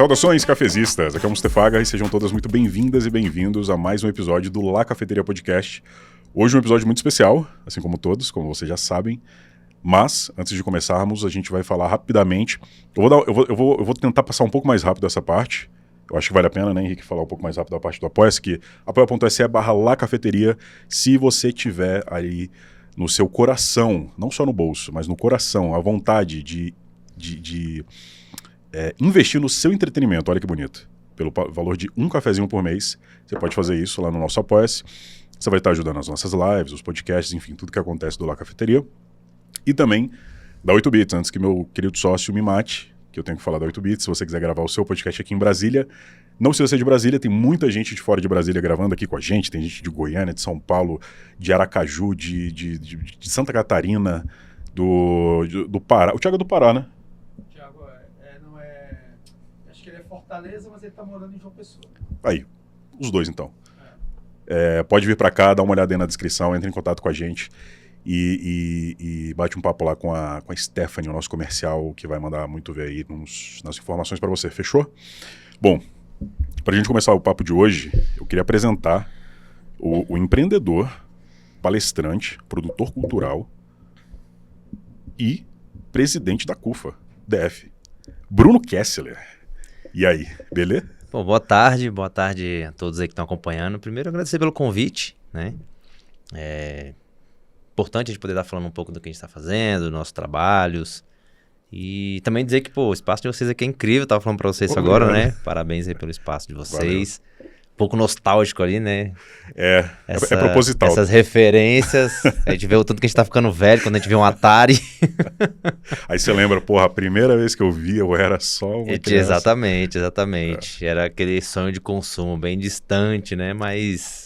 Saudações, cafezistas! Aqui é o Mustefaga e sejam todas muito bem-vindas e bem-vindos a mais um episódio do La Cafeteria Podcast. Hoje um episódio muito especial, assim como todos, como vocês já sabem. Mas, antes de começarmos, a gente vai falar rapidamente. Eu vou tentar passar um pouco mais rápido essa parte. Eu acho que vale a pena, né, Henrique, falar um pouco mais rápido da parte do Apoia-se, que apoia.se/lacafeteria, se você tiver aí no seu coração, não só no bolso, mas no coração, a vontade de investir no seu entretenimento, olha que bonito. Pelo valor de um cafezinho por mês, você pode fazer isso lá no nosso Apoia-se. Você vai estar ajudando as nossas lives, os podcasts, enfim, tudo que acontece do La Cafeteria. E também da 8bits, antes que meu querido sócio me mate, que eu tenho que falar da 8bits, se você quiser gravar o seu podcast aqui em Brasília. Não precisa ser de Brasília, tem muita gente de fora de Brasília gravando aqui com a gente, tem gente de Goiânia, de São Paulo, de Aracaju, de Santa Catarina, do Pará. O Thiago é do Pará, né? O Thiago não é... Acho que ele é Fortaleza, mas ele tá morando em João Pessoa. Aí, os dois então. Pode vir para cá, dá uma olhada aí na descrição, entre em contato com a gente e bate um papo lá com a Stephanie, o nosso comercial, que vai mandar muito ver aí nas informações para você, fechou? Bom, para a gente começar o papo de hoje, eu queria apresentar o empreendedor, palestrante, produtor cultural e presidente da CUFA, DF, Bruno Kessler. E aí, beleza? Bom, boa tarde a todos aí que estão acompanhando. Primeiro, agradecer pelo convite, né? É importante a gente poder estar falando um pouco do que a gente está fazendo, dos nossos trabalhos. E também dizer que, o espaço de vocês aqui é incrível. Eu tava falando para vocês agora, né? Parabéns aí pelo espaço de vocês. Valeu. Um pouco nostálgico ali, né? É proposital. Essas referências. A gente vê o tanto que a gente tá ficando velho quando a gente vê um Atari. Aí você lembra, porra, a primeira vez que eu vi, eu era só uma criança. Exatamente. Era aquele sonho de consumo bem distante, né?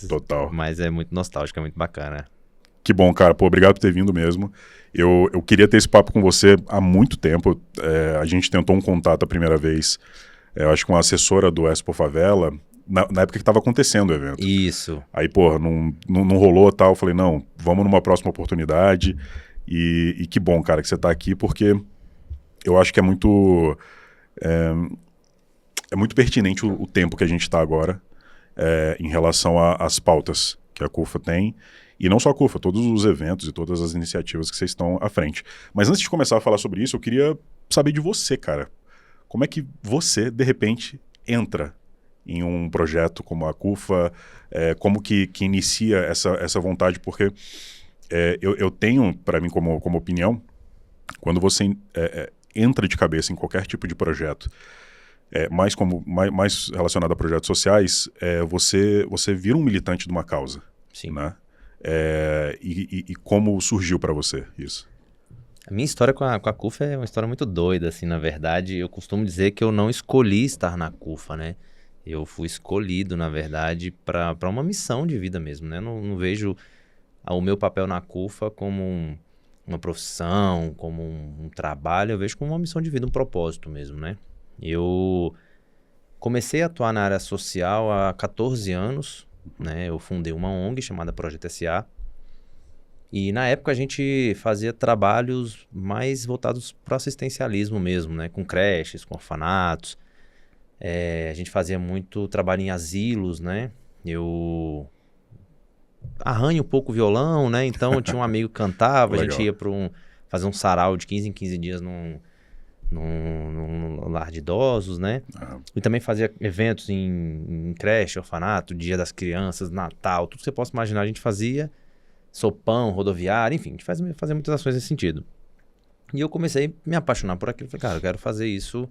Total. Mas é muito nostálgico, é muito bacana. Que bom, cara. Pô, obrigado por ter vindo mesmo. Eu queria ter esse papo com você há muito tempo. A gente tentou um contato a primeira vez, eu acho que uma assessora do Expo Favela, na época que estava acontecendo o evento. Isso. Aí, pô, não rolou tal. Eu falei, não, vamos numa próxima oportunidade. E que bom, cara, que você está aqui, porque eu acho que é muito pertinente o tempo que a gente está agora em relação às pautas que a CUFA tem. E não só a CUFA, todos os eventos e todas as iniciativas que vocês estão à frente. Mas antes de começar a falar sobre isso, eu queria saber de você, cara. Como é que você, de repente, entra em um projeto como a CUFA? Como que inicia essa vontade? Porque eu tenho, para mim, como opinião, quando você entra de cabeça em qualquer tipo de projeto, mais relacionado a projetos sociais, você vira um militante de uma causa. Sim. Né? E como surgiu para você isso? A minha história com a CUFA é uma história muito doida, assim, na verdade. Eu costumo dizer que eu não escolhi estar na CUFA, né? Eu fui escolhido, na verdade, para uma missão de vida mesmo, né? Não vejo o meu papel na CUFA como uma profissão, como um trabalho. Eu vejo como uma missão de vida, um propósito mesmo, né? Eu comecei a atuar na área social há 14 anos, né? Eu fundei uma ONG chamada Projeto SA. E na época a gente fazia trabalhos mais voltados para o assistencialismo mesmo, né? Com creches, com orfanatos. A gente fazia muito trabalho em asilos, né? Eu arranho um pouco o violão, né? Então eu tinha um amigo que cantava, a gente ia para fazer um sarau de 15 em 15 dias num lar de idosos, né? E também fazia eventos em creche, orfanato, Dia das Crianças, Natal, tudo que você possa imaginar a gente fazia. Sopão, rodoviário, enfim, a gente fazia muitas ações nesse sentido. E eu comecei a me apaixonar por aquilo. Falei, cara, eu quero fazer isso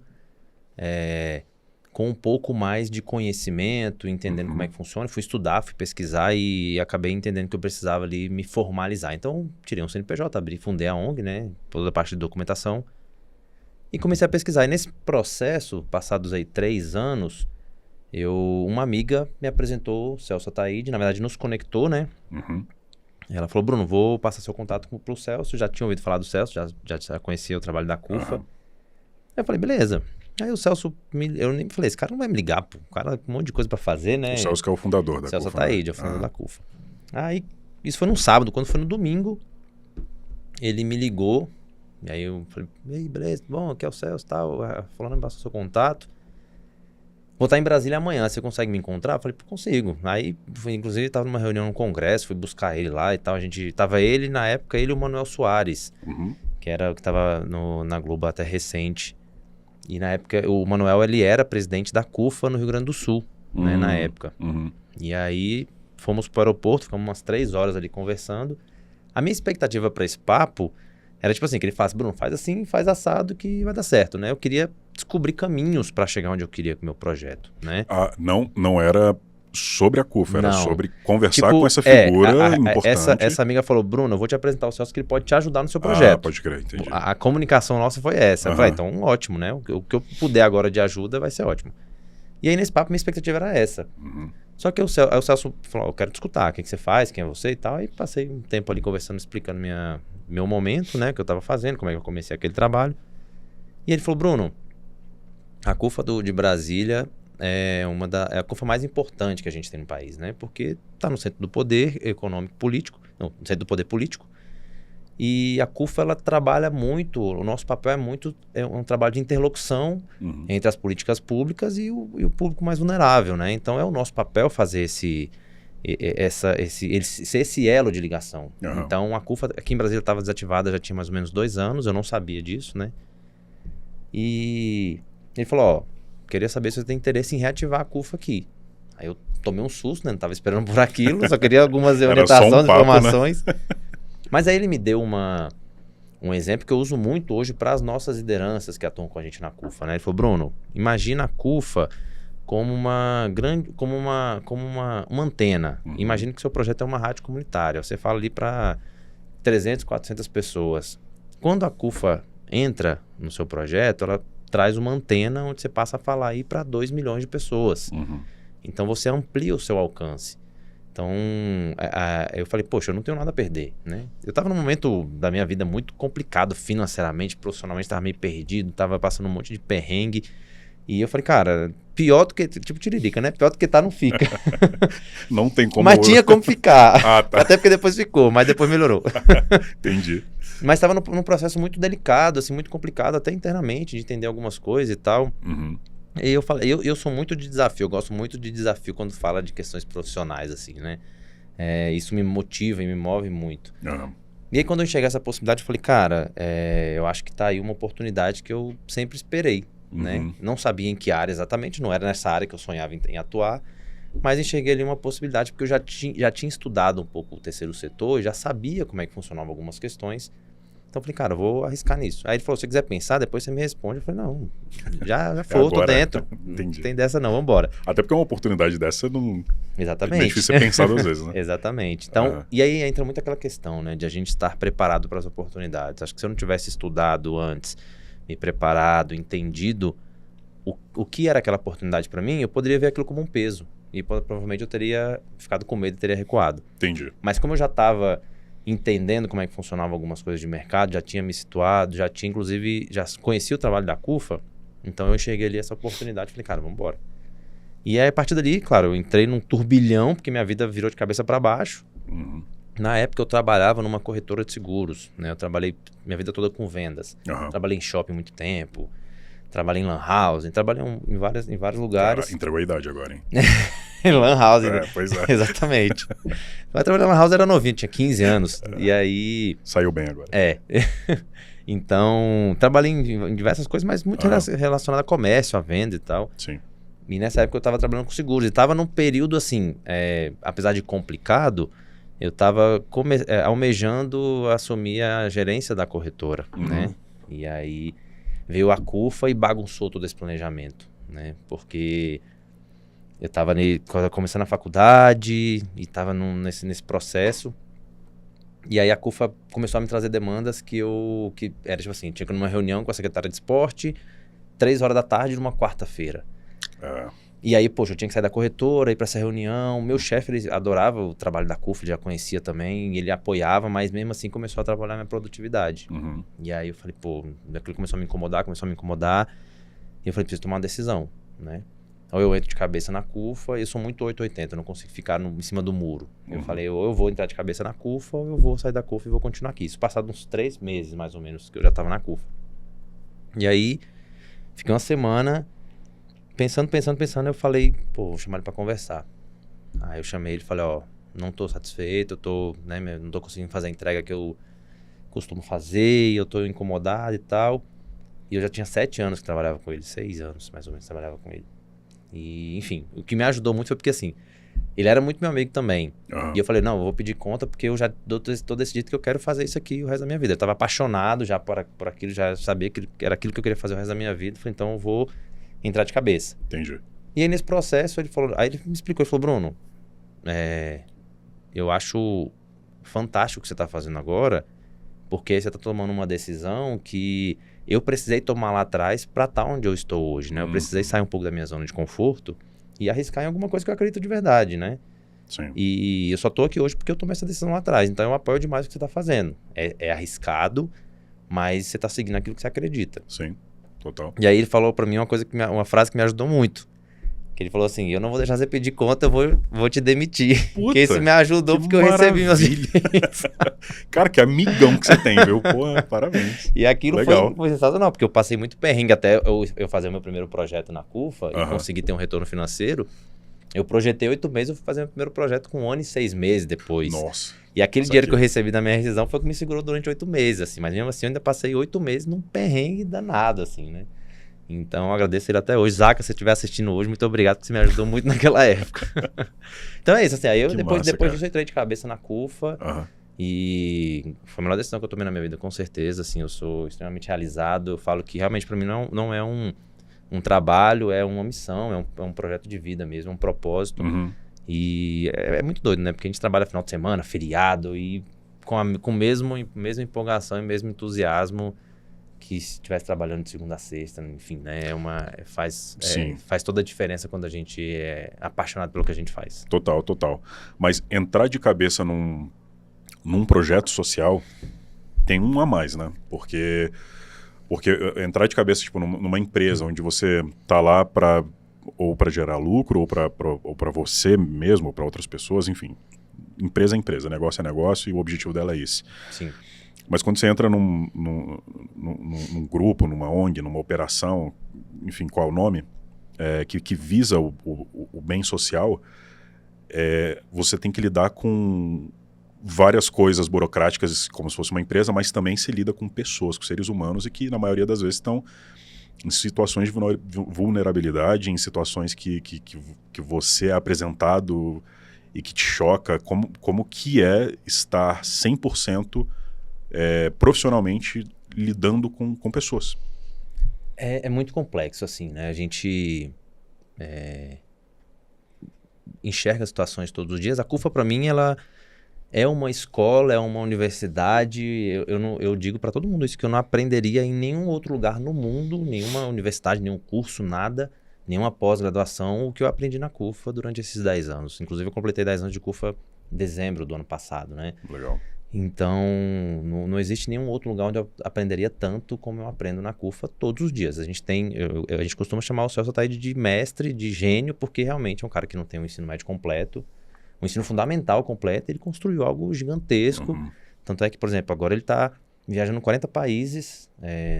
com um pouco mais de conhecimento, entendendo como é que funciona. Fui estudar, fui pesquisar e acabei entendendo que eu precisava ali me formalizar. Então, tirei um CNPJ, fundei a ONG, né? Toda a parte de documentação. E comecei a pesquisar. E nesse processo, passados aí 3 anos, uma amiga me apresentou o Celso Ataíde, na verdade nos conectou, né? Ela falou, Bruno, vou passar seu contato pro Celso. Já tinha ouvido falar do Celso, já conhecia o trabalho da CUFA. Aí eu falei, beleza. Aí o Celso, eu nem falei, esse cara não vai me ligar, pô. O cara tem um monte de coisa pra fazer, né? O Celso que é o fundador da CUFA. Celso Ataíde, é o fundador da CUFA. Aí, isso foi num sábado. Quando foi no domingo, ele me ligou. E aí eu falei, ei, beleza, bom, aqui é o Celso, tal. Falando, me passou seu contato. vou estar em Brasília amanhã, você consegue me encontrar? Eu falei, pô, consigo. Aí, inclusive, estava numa reunião no Congresso, fui buscar ele lá e tal. Tava ele, na época, ele e o Manuel Soares, que era o que estava na Globo até recente. E na época, o Manuel, ele era presidente da CUFA no Rio Grande do Sul, né, na época. E aí, fomos para o aeroporto, ficamos umas 3 horas ali conversando. A minha expectativa para esse papo era tipo assim, que ele falasse, Bruno, faz assim, faz assado que vai dar certo, né? Eu queria descobrir caminhos para chegar onde eu queria com o meu projeto, né? Não era sobre a CUFA, era Não. sobre conversar Tipo, com essa figura importante. Essa amiga falou, Bruno, eu vou te apresentar o Celso que ele pode te ajudar no seu projeto. Pode crer, entendi. A comunicação nossa foi essa. Eu falei, então ótimo, né? O que eu puder agora de ajuda vai ser ótimo. E aí nesse papo minha expectativa era essa. Só que aí o Celso falou, eu quero te escutar, o que você faz, quem é você e tal. Aí passei um tempo ali conversando, explicando meu momento, né? O que eu tava fazendo, como é que eu comecei aquele trabalho. E ele falou, Bruno, a CUFA de Brasília é a CUFA mais importante que a gente tem no país, né? Porque está no centro do poder econômico político, no centro do poder político. E a CUFA, ela trabalha muito, o nosso papel é um trabalho de interlocução entre as políticas públicas e o público mais vulnerável, né? Então é o nosso papel fazer ser esse elo de ligação. Então a CUFA aqui em Brasília estava desativada já tinha mais ou menos 2 anos, eu não sabia disso, né? E ele falou, queria saber se você tem interesse em reativar a CUFA aqui. Aí eu tomei um susto, né? Não estava esperando por aquilo, só queria algumas orientações, informações. Né? Mas aí ele me deu um exemplo que eu uso muito hoje para as nossas lideranças que atuam com a gente na CUFA, né? Ele falou, Bruno, imagina a CUFA como uma antena. Imagina que seu projeto é uma rádio comunitária. Você fala ali para 300, 400 pessoas. Quando a CUFA entra no seu projeto, ela traz uma antena onde você passa a falar aí para 2 milhões de pessoas. Então você amplia o seu alcance. Então, eu falei, poxa, eu não tenho nada a perder, né? Eu estava num momento da minha vida muito complicado financeiramente, profissionalmente, estava meio perdido, estava passando um monte de perrengue. E eu falei, cara, pior do que, tipo Tiririca, né? Pior do que tá, não fica. Não tem como... Mas tinha como ficar. Tá. Até porque depois ficou, mas depois melhorou. Entendi. Mas estava num processo muito delicado, assim, muito complicado, até internamente, de entender algumas coisas e tal. E eu falei, eu sou muito de desafio, eu gosto muito de desafio quando fala de questões profissionais, assim, né? Isso me motiva e me move muito. E aí, quando eu enxerguei essa possibilidade, eu falei, cara, eu acho que tá aí uma oportunidade que eu sempre esperei, né? Não sabia em que área exatamente, não era nessa área que eu sonhava em atuar, mas enxerguei ali uma possibilidade, porque eu já tinha estudado um pouco o terceiro setor, já sabia como é que funcionavam algumas questões. Então eu falei, cara, eu vou arriscar nisso. Aí ele falou, se você quiser pensar, depois você me responde. Eu falei, não, já foi, tô dentro. Entendi. Não tem dessa não, vambora. Até porque uma oportunidade dessa não... Exatamente. É difícil você pensar 2 vezes, né? Exatamente. Então, e aí entra muito aquela questão, né, de a gente estar preparado para as oportunidades. Acho que se eu não tivesse estudado antes, me preparado, entendido o que era aquela oportunidade para mim, eu poderia ver aquilo como um peso. E provavelmente eu teria ficado com medo e teria recuado. Entendi. Mas como eu já estava entendendo como é que funcionavam algumas coisas de mercado, já tinha me situado, já conhecia o trabalho da CUFA, então eu enxerguei ali essa oportunidade e falei, cara, vamos embora. E aí, a partir dali, claro, eu entrei num turbilhão, porque minha vida virou de cabeça para baixo. Na época, eu trabalhava numa corretora de seguros, né? Eu trabalhei minha vida toda com vendas. Trabalhei em shopping muito tempo, trabalhei em lan house, trabalhei em vários lugares. Cara, entregou a idade agora, hein? Lan house, né? Pois é. Exatamente. Mas trabalhar na lan house era novinho, tinha 15 anos. E aí... Saiu bem agora. Então, trabalhei em diversas coisas, mas muito relacionado a comércio, a venda e tal. Sim. E nessa época eu estava trabalhando com seguros. E estava num período assim, apesar de complicado, eu estava almejando assumir a gerência da corretora, né? E aí veio a CUFA e bagunçou todo esse planejamento, né? Porque eu estava começando a faculdade e estava nesse processo. E aí a CUFA começou a me trazer demandas que era tipo assim, tinha que ir numa reunião com a secretária de esporte, 3 horas da tarde, numa quarta-feira. E aí, poxa, eu tinha que sair da corretora, ir para essa reunião. Meu chefe, ele adorava o trabalho da CUFA, ele já conhecia também, ele apoiava, mas mesmo assim começou a atrapalhar minha produtividade. E aí eu falei, pô, aquilo começou a me incomodar. E eu falei, preciso tomar uma decisão, né? Ou eu entro de cabeça na CUFA, eu sou muito 880, eu não consigo ficar em cima do muro. Eu falei, ou eu vou entrar de cabeça na CUFA, ou eu vou sair da CUFA e vou continuar aqui. Isso passado uns 3 meses, mais ou menos, que eu já estava na CUFA. E aí, fiquei uma semana pensando, eu falei, pô, vou chamar ele pra conversar. Aí eu chamei ele e falei, ó, não tô satisfeito, eu tô, né, não tô conseguindo fazer a entrega que eu costumo fazer, eu tô incomodado e tal. E eu já tinha 7 anos que trabalhava com ele, 6 anos mais ou menos trabalhava com ele. E, enfim, o que me ajudou muito foi porque, assim, ele era muito meu amigo também. E eu falei, não, eu vou pedir conta porque eu já tô decidido que eu quero fazer isso aqui o resto da minha vida. Eu tava apaixonado já por aquilo, já sabia que era aquilo que eu queria fazer o resto da minha vida. Eu falei, então eu vou entrar de cabeça. Entendi. E aí nesse processo ele falou, aí ele me explicou, ele falou, Bruno, eu acho fantástico o que você tá fazendo agora, porque você tá tomando uma decisão que eu precisei tomar lá atrás para estar onde eu estou hoje, né? Eu precisei sair um pouco da minha zona de conforto e arriscar em alguma coisa que eu acredito de verdade, né? Sim. E eu só tô aqui hoje porque eu tomei essa decisão lá atrás. Então eu apoio demais o que você tá fazendo. É arriscado, mas você tá seguindo aquilo que você acredita. Sim, total. E aí ele falou para mim uma frase que me ajudou muito. Que ele falou assim, eu não vou deixar você pedir conta, eu vou te demitir. Puta, porque isso me ajudou porque eu recebi meus direitos. Cara, que amigão que você tem, viu? Pô, parabéns. E aquilo Legal. foi sensacional, porque eu passei muito perrengue até eu fazer o meu primeiro projeto na CUFA e conseguir ter um retorno financeiro. Eu projetei 8 meses, eu fui fazer meu primeiro projeto com 1 ano e 6 meses depois. Nossa. E aquele dinheiro que eu recebi da minha rescisão foi o que me segurou durante 8 meses, assim. Mas mesmo assim, eu ainda passei 8 meses num perrengue danado, assim, né? Então, eu agradeço ele até hoje. Zaca, se você estiver assistindo hoje, muito obrigado, porque você me ajudou muito naquela época. Então é isso, assim. Aí eu, depois disso, eu entrei de cabeça na CUFA. E foi a melhor decisão que eu tomei na minha vida, com certeza. Assim, eu sou extremamente realizado. Eu falo que realmente para mim não é um trabalho, é uma missão, é um projeto de vida mesmo, é um propósito. E é muito doido, né? Porque a gente trabalha final de semana, feriado, e com mesma empolgação e mesmo entusiasmo que se estivesse trabalhando de segunda a sexta, enfim, né? Faz toda a diferença quando a gente é apaixonado pelo que a gente faz. Total, total. Mas entrar de cabeça num projeto social tem um a mais, né? Porque entrar de cabeça, tipo, numa empresa onde você tá lá para gerar lucro, ou para você mesmo, ou para outras pessoas, enfim. Empresa é empresa, negócio é negócio, e o objetivo dela é esse. Sim. Mas quando você entra num grupo, numa ONG, numa operação, enfim, qual é o nome, que visa o bem social, você tem que lidar com várias coisas burocráticas, como se fosse uma empresa, mas também se lida com pessoas, com seres humanos, e que na maioria das vezes estão em situações de vulnerabilidade, em situações que você é apresentado e que te choca, como que é estar 100% profissionalmente lidando com pessoas. É muito complexo, assim, né? A gente enxerga situações todos os dias. A CUFA, para mim, ela é uma escola, é uma universidade. Eu digo para todo mundo isso, que eu não aprenderia em nenhum outro lugar no mundo, nenhuma universidade, nenhum curso, nada, nenhuma pós-graduação, o que eu aprendi na CUFA durante esses 10 anos. Inclusive, eu completei 10 anos de CUFA em dezembro do ano passado, né? Legal. Então, não existe nenhum outro lugar onde eu aprenderia tanto como eu aprendo na CUFA todos os dias. A gente costuma chamar o Celso Ataíde de mestre, de gênio, porque realmente é um cara que não tem um ensino médio completo, um ensino fundamental completo, ele construiu algo gigantesco. Tanto é que, por exemplo, agora ele está viajando 40 países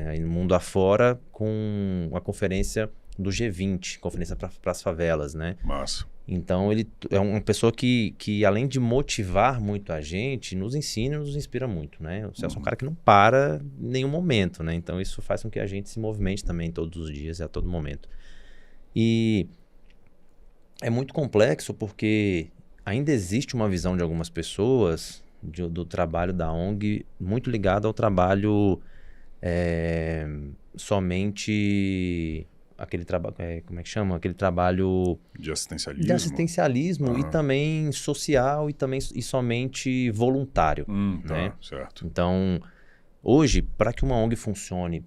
aí no mundo afora com a conferência do G20, conferência para as favelas, né? Massa. Então, ele é uma pessoa que além de motivar muito a gente, nos ensina e nos inspira muito, né? O Celso é um cara que não para em nenhum momento, né? Então, isso faz com que a gente se movimente também todos os dias e a todo momento. E é muito complexo porque ainda existe uma visão de algumas pessoas do trabalho da ONG muito ligado ao trabalho somente... aquele trabalho, como é que chama? Aquele trabalho de assistencialismo. De assistencialismo e também social e somente voluntário. Né? Tá, certo. Então, hoje, para que uma ONG funcione,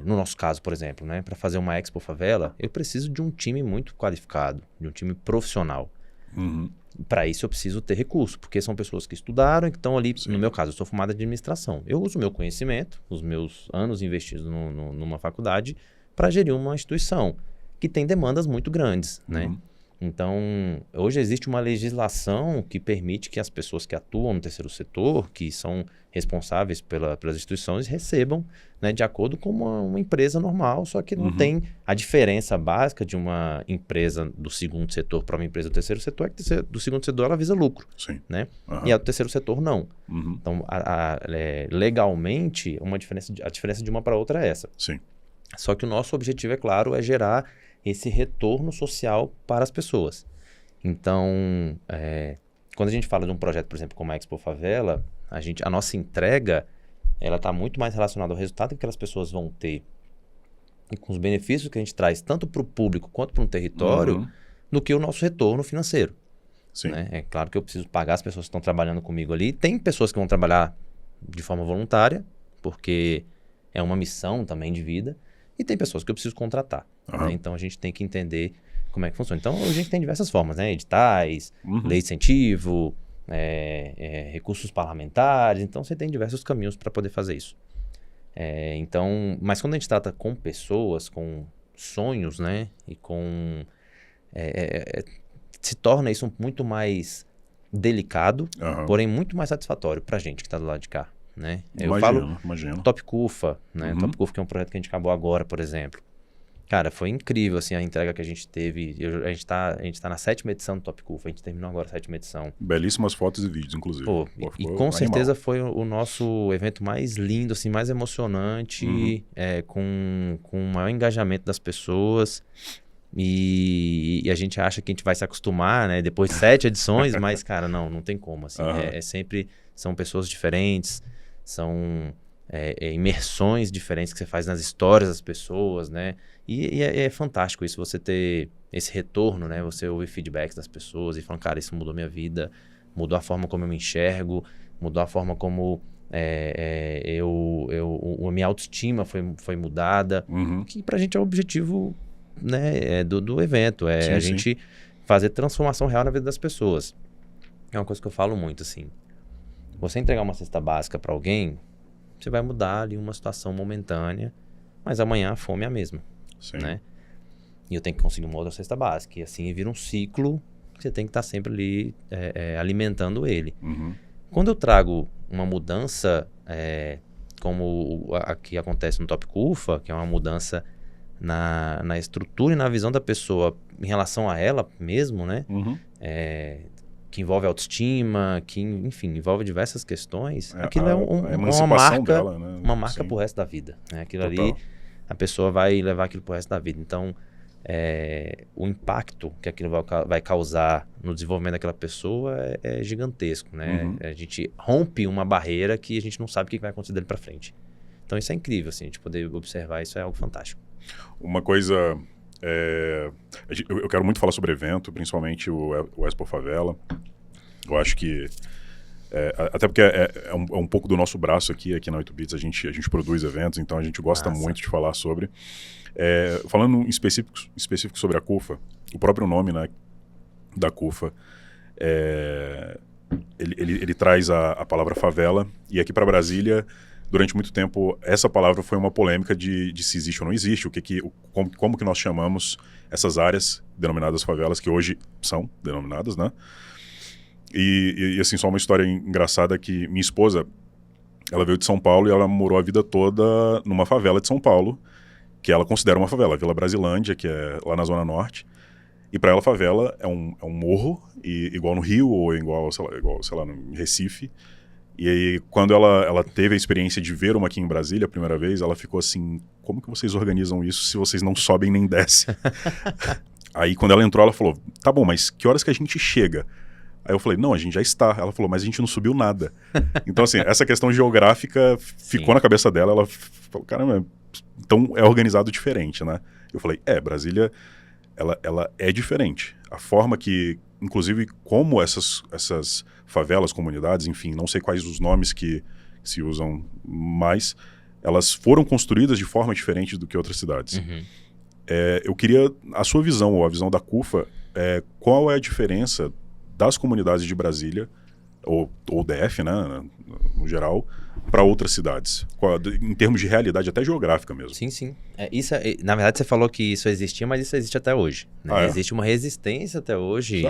no nosso caso, por exemplo, né, para fazer uma Expo Favela, eu preciso de um time muito qualificado, de um time profissional. Para isso eu preciso ter recurso, porque são pessoas que estudaram e que estão ali, no meu caso, eu sou formado em administração. Eu uso o meu conhecimento, os meus anos investidos numa faculdade, para gerir uma instituição que tem demandas muito grandes, né? Então, hoje existe uma legislação que permite que as pessoas que atuam no terceiro setor, que são responsáveis pelas instituições, recebam, né, de acordo com uma empresa normal, só que não tem a diferença básica de uma empresa do segundo setor para uma empresa do terceiro setor, é que do segundo setor ela visa lucro, Sim. né? E a do terceiro setor não. Então, legalmente, a diferença de uma para outra é essa. Sim. Só que o nosso objetivo, é claro, é gerar esse retorno social para as pessoas. Então, quando a gente fala de um projeto, por exemplo, como a Expo Favela, a nossa entrega, ela está muito mais relacionada ao resultado que aquelas pessoas vão ter e com os benefícios que a gente traz, tanto para o público quanto para um território, do que o nosso retorno financeiro. Sim. Né? É claro que eu preciso pagar as pessoas que estão trabalhando comigo ali. Tem pessoas que vão trabalhar de forma voluntária, porque é uma missão também de vida. E tem pessoas que eu preciso contratar. Né? Então, a gente tem que entender como é que funciona. Então, a gente tem diversas formas, né? Editais, lei de incentivo, recursos parlamentares. Então, você tem diversos caminhos para poder fazer isso. Então, mas quando a gente trata com pessoas, com sonhos, né? E com... se torna isso muito mais delicado, porém muito mais satisfatório para a gente que está do lado de cá. Né? Eu falo Top Cufa, né? Top Cufa, que é um projeto que a gente acabou agora, por exemplo. Cara, foi incrível assim, a entrega que a gente teve. A gente tá na 7ª edição do Top Cufa. A gente terminou agora a 7ª edição. Belíssimas fotos e vídeos, inclusive. E com certeza foi o nosso evento mais lindo, assim, mais emocionante, com o maior engajamento das pessoas. E a gente acha que a gente vai se acostumar, né? Depois de 7 edições, mas, cara, não tem como. Assim, sempre são pessoas diferentes. São imersões diferentes que você faz nas histórias das pessoas, né? E é fantástico isso, você ter esse retorno, né? Você ouvir feedbacks das pessoas e falar, cara, isso mudou minha vida, mudou a forma como eu me enxergo, mudou a forma como a minha autoestima foi mudada, que pra gente é o objetivo, né, do evento, a gente fazer transformação real na vida das pessoas. É uma coisa que eu falo muito, assim. Você entregar uma cesta básica para alguém, você vai mudar ali uma situação momentânea, mas amanhã a fome é a mesma, né? E eu tenho que conseguir uma outra cesta básica. E assim vira um ciclo que você tem que estar sempre ali alimentando ele. Quando eu trago uma mudança, como a que acontece no Top Cufa, que é uma mudança na estrutura e na visão da pessoa em relação a ela mesmo, né? Que envolve autoestima, que, enfim, envolve diversas questões. Aquilo é uma marca dela, né? Uma marca pro resto da vida. Né? Aquilo ali, a pessoa vai levar aquilo pro resto da vida. Então, o impacto que aquilo vai causar no desenvolvimento daquela pessoa é gigantesco. Né? A gente rompe uma barreira que a gente não sabe o que vai acontecer dali para frente. Então, isso é incrível, assim, a gente poder observar isso é algo fantástico. Uma coisa... eu quero muito falar sobre evento, principalmente o Expo Favela. Eu acho que... até porque é um pouco do nosso braço aqui na 8bits, a gente produz eventos, então a gente gosta muito de falar sobre. Falando em específico sobre a CUFA, o próprio nome, né, da CUFA, ele traz a palavra favela, e aqui para Brasília... Durante muito tempo, essa palavra foi uma polêmica de se existe ou não existe, como que nós chamamos essas áreas denominadas favelas, que hoje são denominadas, né? E assim, só uma história engraçada que minha esposa, ela veio de São Paulo e ela morou a vida toda numa favela de São Paulo, que ela considera uma favela, a Vila Brasilândia, que é lá na Zona Norte. E para ela, favela é um morro, igual no Rio ou igual, sei lá, no Recife. E aí, quando ela teve a experiência de ver uma aqui em Brasília a primeira vez, ela ficou assim, como que vocês organizam isso se vocês não sobem nem descem? Aí, quando ela entrou, ela falou, tá bom, mas que horas que a gente chega? Aí eu falei, não, a gente já está. Ela falou, mas a gente não subiu nada. Então, assim, essa questão geográfica ficou na cabeça dela, ela falou, caramba, então é organizado diferente, né? Eu falei, Brasília, ela é diferente. A forma que, inclusive, como essas favelas, comunidades, enfim, não sei quais os nomes que se usam mais, elas foram construídas de forma diferente do que outras cidades. Eu queria a sua visão, ou a visão da CUFA, qual é a diferença das comunidades de Brasília ou DF, né, no geral, para outras cidades? Em termos de realidade, até geográfica mesmo. Sim, sim. Na verdade, você falou que isso existia, mas isso existe até hoje. Né? Existe uma resistência até hoje,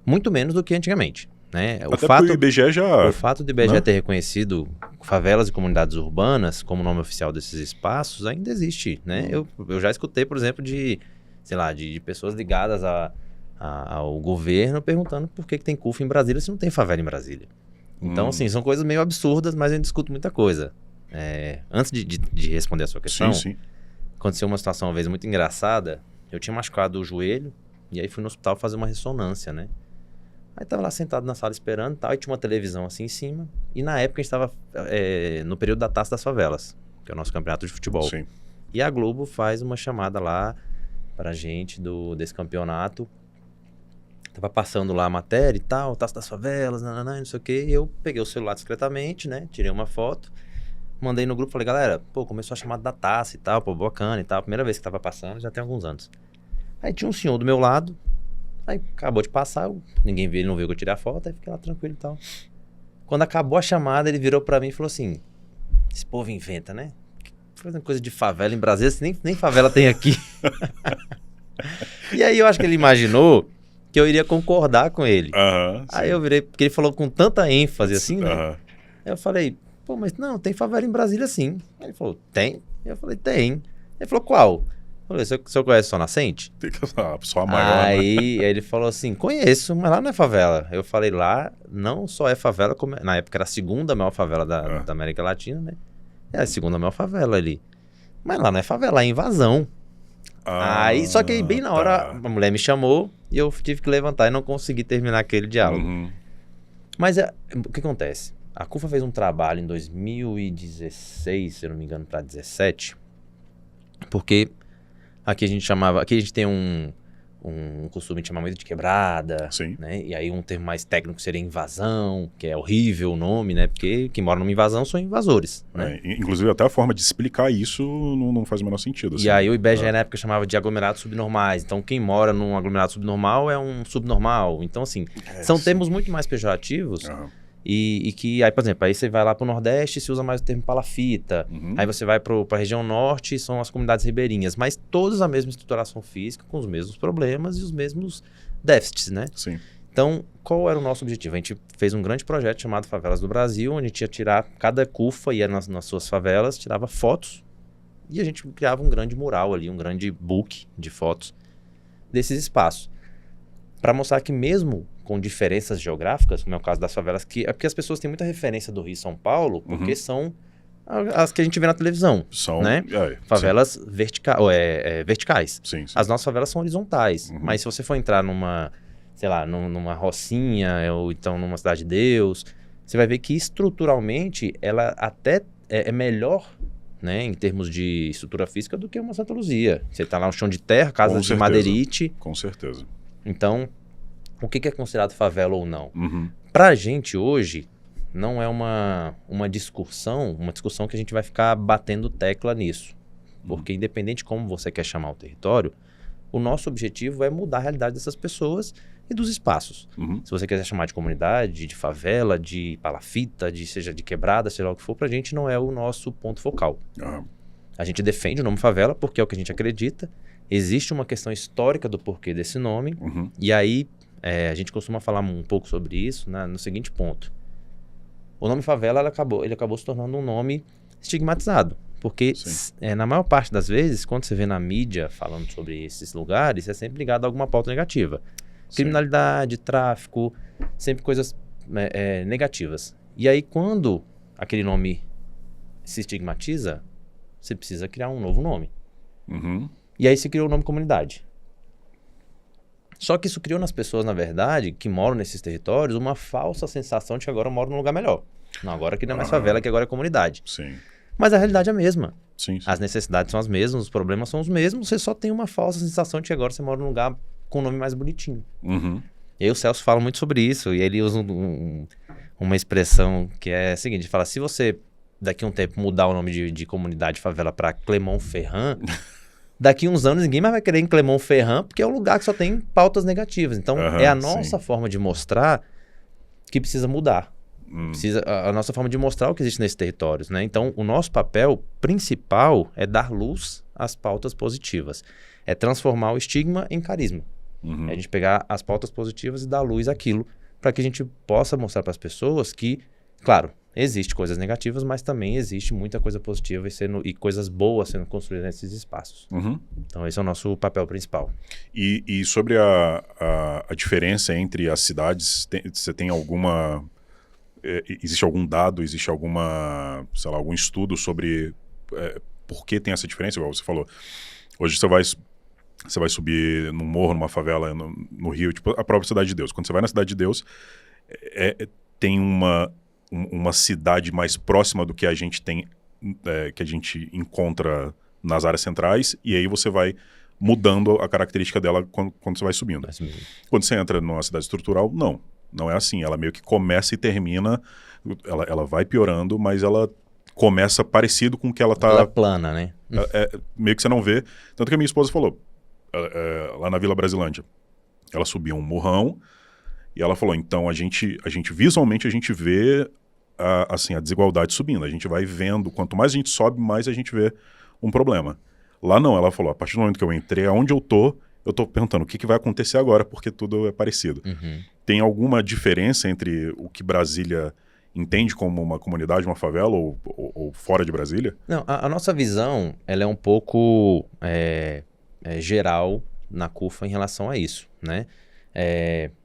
muito menos do que antigamente. Né? Até porque o IBGE já... O fato do IBGE ter reconhecido favelas e comunidades urbanas como nome oficial desses espaços ainda existe. Né? Eu já escutei, por exemplo, de pessoas ligadas ao governo perguntando por que tem CUFA em Brasília se não tem favela em Brasília. Então, assim, são coisas meio absurdas, mas a gente discute muita coisa. Antes de responder a sua questão, aconteceu uma situação uma vez muito engraçada. Eu tinha machucado o joelho e aí fui no hospital fazer uma ressonância, né? Aí tava lá sentado na sala esperando e tal, e tinha uma televisão assim em cima. E na época a gente tava no período da Taça das Favelas, que é o nosso campeonato de futebol. Sim. E a Globo faz uma chamada lá pra gente desse campeonato. Tava passando lá a matéria e tal, Taça das Favelas, não sei o quê. E eu peguei o celular discretamente, né? Tirei uma foto, mandei no grupo, falei, galera, começou a chamada da taça e tal, bacana e tal. Primeira vez que tava passando, já tem alguns anos. Aí tinha um senhor do meu lado, aí acabou de passar, ninguém viu, ele não viu que eu tirei a foto, aí fiquei lá tranquilo e tal. Quando acabou a chamada, ele virou pra mim e falou assim, esse povo inventa, né? Fazendo coisa de favela em Brasília, nem favela tem aqui. E aí eu acho que ele imaginou que eu iria concordar com ele. Aí eu virei, porque ele falou com tanta ênfase assim, né? Aí eu falei, mas não, tem favela em Brasília sim. Aí ele falou, tem? Eu falei, tem. Ele falou, qual? Eu falei, o senhor conhece Sol Nascente? Só a maior. Aí ele falou assim, conheço, mas lá não é favela. Eu falei, lá não só é favela, como na época era a segunda maior favela da América Latina, né? É a segunda maior favela ali. Mas lá não é favela, é invasão. Aí, só que aí bem na hora a mulher me chamou e eu tive que levantar e não consegui terminar aquele diálogo. Mas o que acontece? A CUFA fez um trabalho em 2016, se eu não me engano, para 2017, porque aqui a gente tem um costume de chamar muito de quebrada, né? E aí um termo mais técnico seria invasão, que é horrível o nome, né? Porque quem mora numa invasão são invasores, né? Inclusive até a forma de explicar isso não faz o menor sentido. Assim. E aí o IBGE na época chamava de aglomerados subnormais. Então quem mora num aglomerado subnormal é um subnormal. Então assim, são termos muito mais pejorativos. E que, aí, por exemplo, aí você vai lá pro Nordeste e se usa mais o termo palafita. Aí você vai pra região Norte, são as comunidades ribeirinhas. Mas todas a mesma estruturação física, com os mesmos problemas e os mesmos déficits, né? Sim. Então, qual era o nosso objetivo? A gente fez um grande projeto chamado Favelas do Brasil, onde a gente ia tirar, cada CUFA ia nas suas favelas, tirava fotos e a gente criava um grande mural ali, um grande book de fotos desses espaços. Para mostrar que mesmo com diferenças geográficas, como é o caso das favelas, é porque as pessoas têm muita referência do Rio e São Paulo, porque são as que a gente vê na televisão, né? Favelas verticais. Sim. As nossas favelas são horizontais, mas se você for entrar numa, sei lá, numa Rocinha, ou então numa Cidade de Deus, você vai ver que estruturalmente ela até é melhor, né, em termos de estrutura física do que uma Santa Luzia. Você tá lá um chão de terra, casas de madeirite. Com certeza. Então, o que é considerado favela ou não? Pra gente hoje, não é uma discussão que a gente vai ficar batendo tecla nisso. Porque independente de como você quer chamar o território, o nosso objetivo é mudar a realidade dessas pessoas e dos espaços. Se você quiser chamar de comunidade, de favela, de palafita, seja de quebrada, seja lá o que for, pra gente não é o nosso ponto focal. A gente defende o nome favela porque é o que a gente acredita. Existe uma questão histórica do porquê desse nome. E aí, a gente costuma falar um pouco sobre isso, né, no seguinte ponto. O nome favela ele acabou se tornando um nome estigmatizado. Porque na maior parte das vezes, quando você vê na mídia falando sobre esses lugares, é sempre ligado a alguma pauta negativa. Criminalidade, tráfico, sempre coisas negativas. E aí, quando aquele nome se estigmatiza, você precisa criar um novo nome. E aí se criou o nome comunidade. Só que isso criou nas pessoas, na verdade, que moram nesses territórios, uma falsa sensação de que agora eu moro num lugar melhor. Não, agora que não é mais favela, que agora é comunidade. Mas a realidade é a mesma. As necessidades são as mesmas, os problemas são os mesmos, você só tem uma falsa sensação de que agora você mora num lugar com um nome mais bonitinho. E aí o Celso fala muito sobre isso, e ele usa uma expressão que é a seguinte, ele fala, se você daqui a um tempo mudar o nome de comunidade favela para Clermont-Ferrand, daqui uns anos ninguém mais vai querer em Clermont-Ferrand, porque é um lugar que só tem pautas negativas. Então é a nossa forma de mostrar que precisa mudar. Precisa, a nossa forma de mostrar o que existe nesses territórios, né? Então, o nosso papel principal é dar luz às pautas positivas. É transformar o estigma em carisma. É a gente pegar as pautas positivas e dar luz àquilo para que a gente possa mostrar para as pessoas que, claro, existe coisas negativas, mas também existe muita coisa positiva e coisas boas sendo construídas nesses espaços. Então, esse é o nosso papel principal. E sobre a diferença entre as cidades, você tem alguma... existe algum dado, existe alguma, sei lá, algum estudo sobre por que tem essa diferença? Igual você falou, hoje você vai subir num morro, numa favela, no Rio, tipo a própria Cidade de Deus. Quando você vai na Cidade de Deus, tem uma cidade mais próxima do que a gente tem, que a gente encontra nas áreas centrais, e aí você vai mudando a característica dela quando você vai subindo. Quando você entra numa cidade estrutural, não é assim. Ela meio que começa e termina, ela vai piorando, mas ela começa parecido com o que ela tá... Ela é plana, né? Meio que você não vê. Tanto que a minha esposa falou, lá na Vila Brasilândia, ela subiu um morrão, e ela falou, então a gente visualmente a gente vê a desigualdade subindo. A gente vai vendo, quanto mais a gente sobe, mais a gente vê um problema. Lá não, ela falou, a partir do momento que eu entrei, aonde eu tô perguntando o que vai acontecer agora, porque tudo é parecido. Tem alguma diferença entre o que Brasília entende como uma comunidade, uma favela, ou fora de Brasília? Não, a nossa visão, ela é um pouco geral na CUFA em relação a isso, né?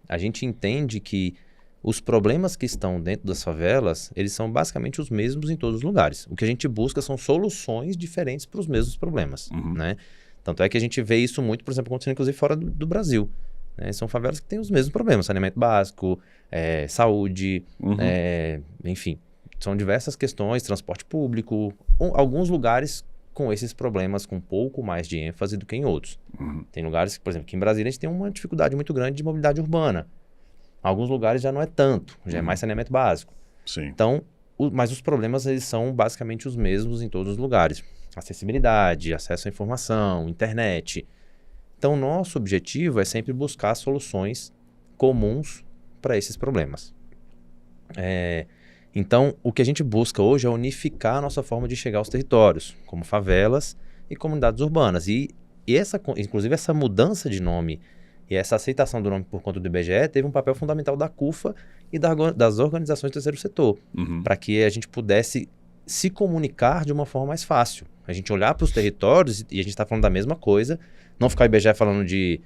A gente entende que os problemas que estão dentro das favelas, eles são basicamente os mesmos em todos os lugares. O que a gente busca são soluções diferentes para os mesmos problemas, né? Tanto é que a gente vê isso muito, por exemplo, acontecendo inclusive fora do Brasil. Né? São favelas que têm os mesmos problemas, saneamento básico, saúde, enfim. São diversas questões, transporte público, alguns lugares com esses problemas com um pouco mais de ênfase do que em outros. Tem lugares, por exemplo, aqui em Brasília a gente tem uma dificuldade muito grande de mobilidade urbana. Alguns lugares já não é tanto, já é mais saneamento básico. Sim. Então, mas os problemas eles são basicamente os mesmos em todos os lugares. Acessibilidade, acesso à informação, internet. Então, nosso objetivo é sempre buscar soluções comuns para esses problemas. Então, o que a gente busca hoje é unificar a nossa forma de chegar aos territórios, como favelas e comunidades urbanas. E inclusive essa mudança de nome e essa aceitação do nome por conta do IBGE teve um papel fundamental da CUFA e das organizações do terceiro setor, para que a gente pudesse se comunicar de uma forma mais fácil. A gente olhar para os territórios e a gente está falando da mesma coisa, não ficar o IBGE falando de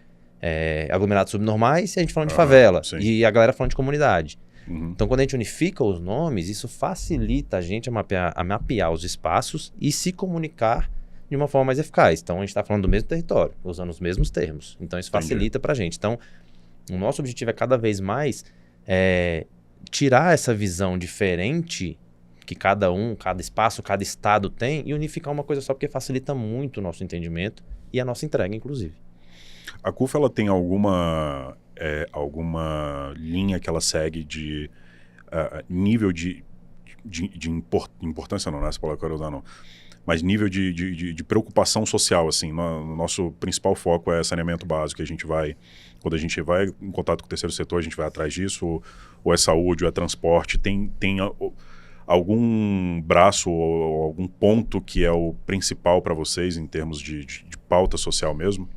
aglomerados subnormais e a gente falando de favela, e a galera falando de comunidade. Então, quando a gente unifica os nomes, isso facilita a gente a mapear os espaços e se comunicar de uma forma mais eficaz. Então, a gente está falando do mesmo território, usando os mesmos termos. Então, isso facilita para a gente. Então, o nosso objetivo é cada vez mais tirar essa visão diferente que cada espaço, cada estado tem e unificar uma coisa só, porque facilita muito o nosso entendimento e a nossa entrega, inclusive. A CUFA, ela tem alguma linha que ela segue de nível de importância, não é essa palavra que eu quero usar, não, mas nível de preocupação social, assim. No nosso principal foco é saneamento básico, quando a gente vai em contato com o terceiro setor, a gente vai atrás disso, ou é saúde, ou é transporte, tem algum braço ou algum ponto que é o principal para vocês em termos de pauta social mesmo?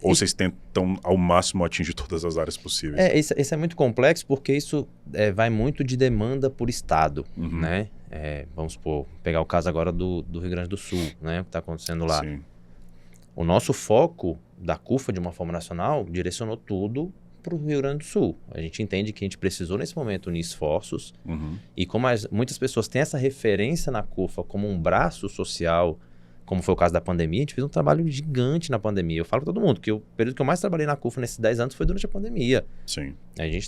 Ou vocês tentam ao máximo atingir todas as áreas possíveis? Isso é muito complexo porque isso vai muito de demanda por estado, né? Vamos pegar o caso agora do Rio Grande do Sul, né? O que está acontecendo lá. Sim. O nosso foco da CUFA, de uma forma nacional, direcionou tudo para o Rio Grande do Sul. A gente entende que a gente precisou, nesse momento, unir esforços. E como muitas pessoas têm essa referência na CUFA como um braço social, como foi o caso da pandemia, a gente fez um trabalho gigante na pandemia. Eu falo para todo mundo que o período que eu mais trabalhei na CUFA nesses 10 anos foi durante a pandemia. Sim,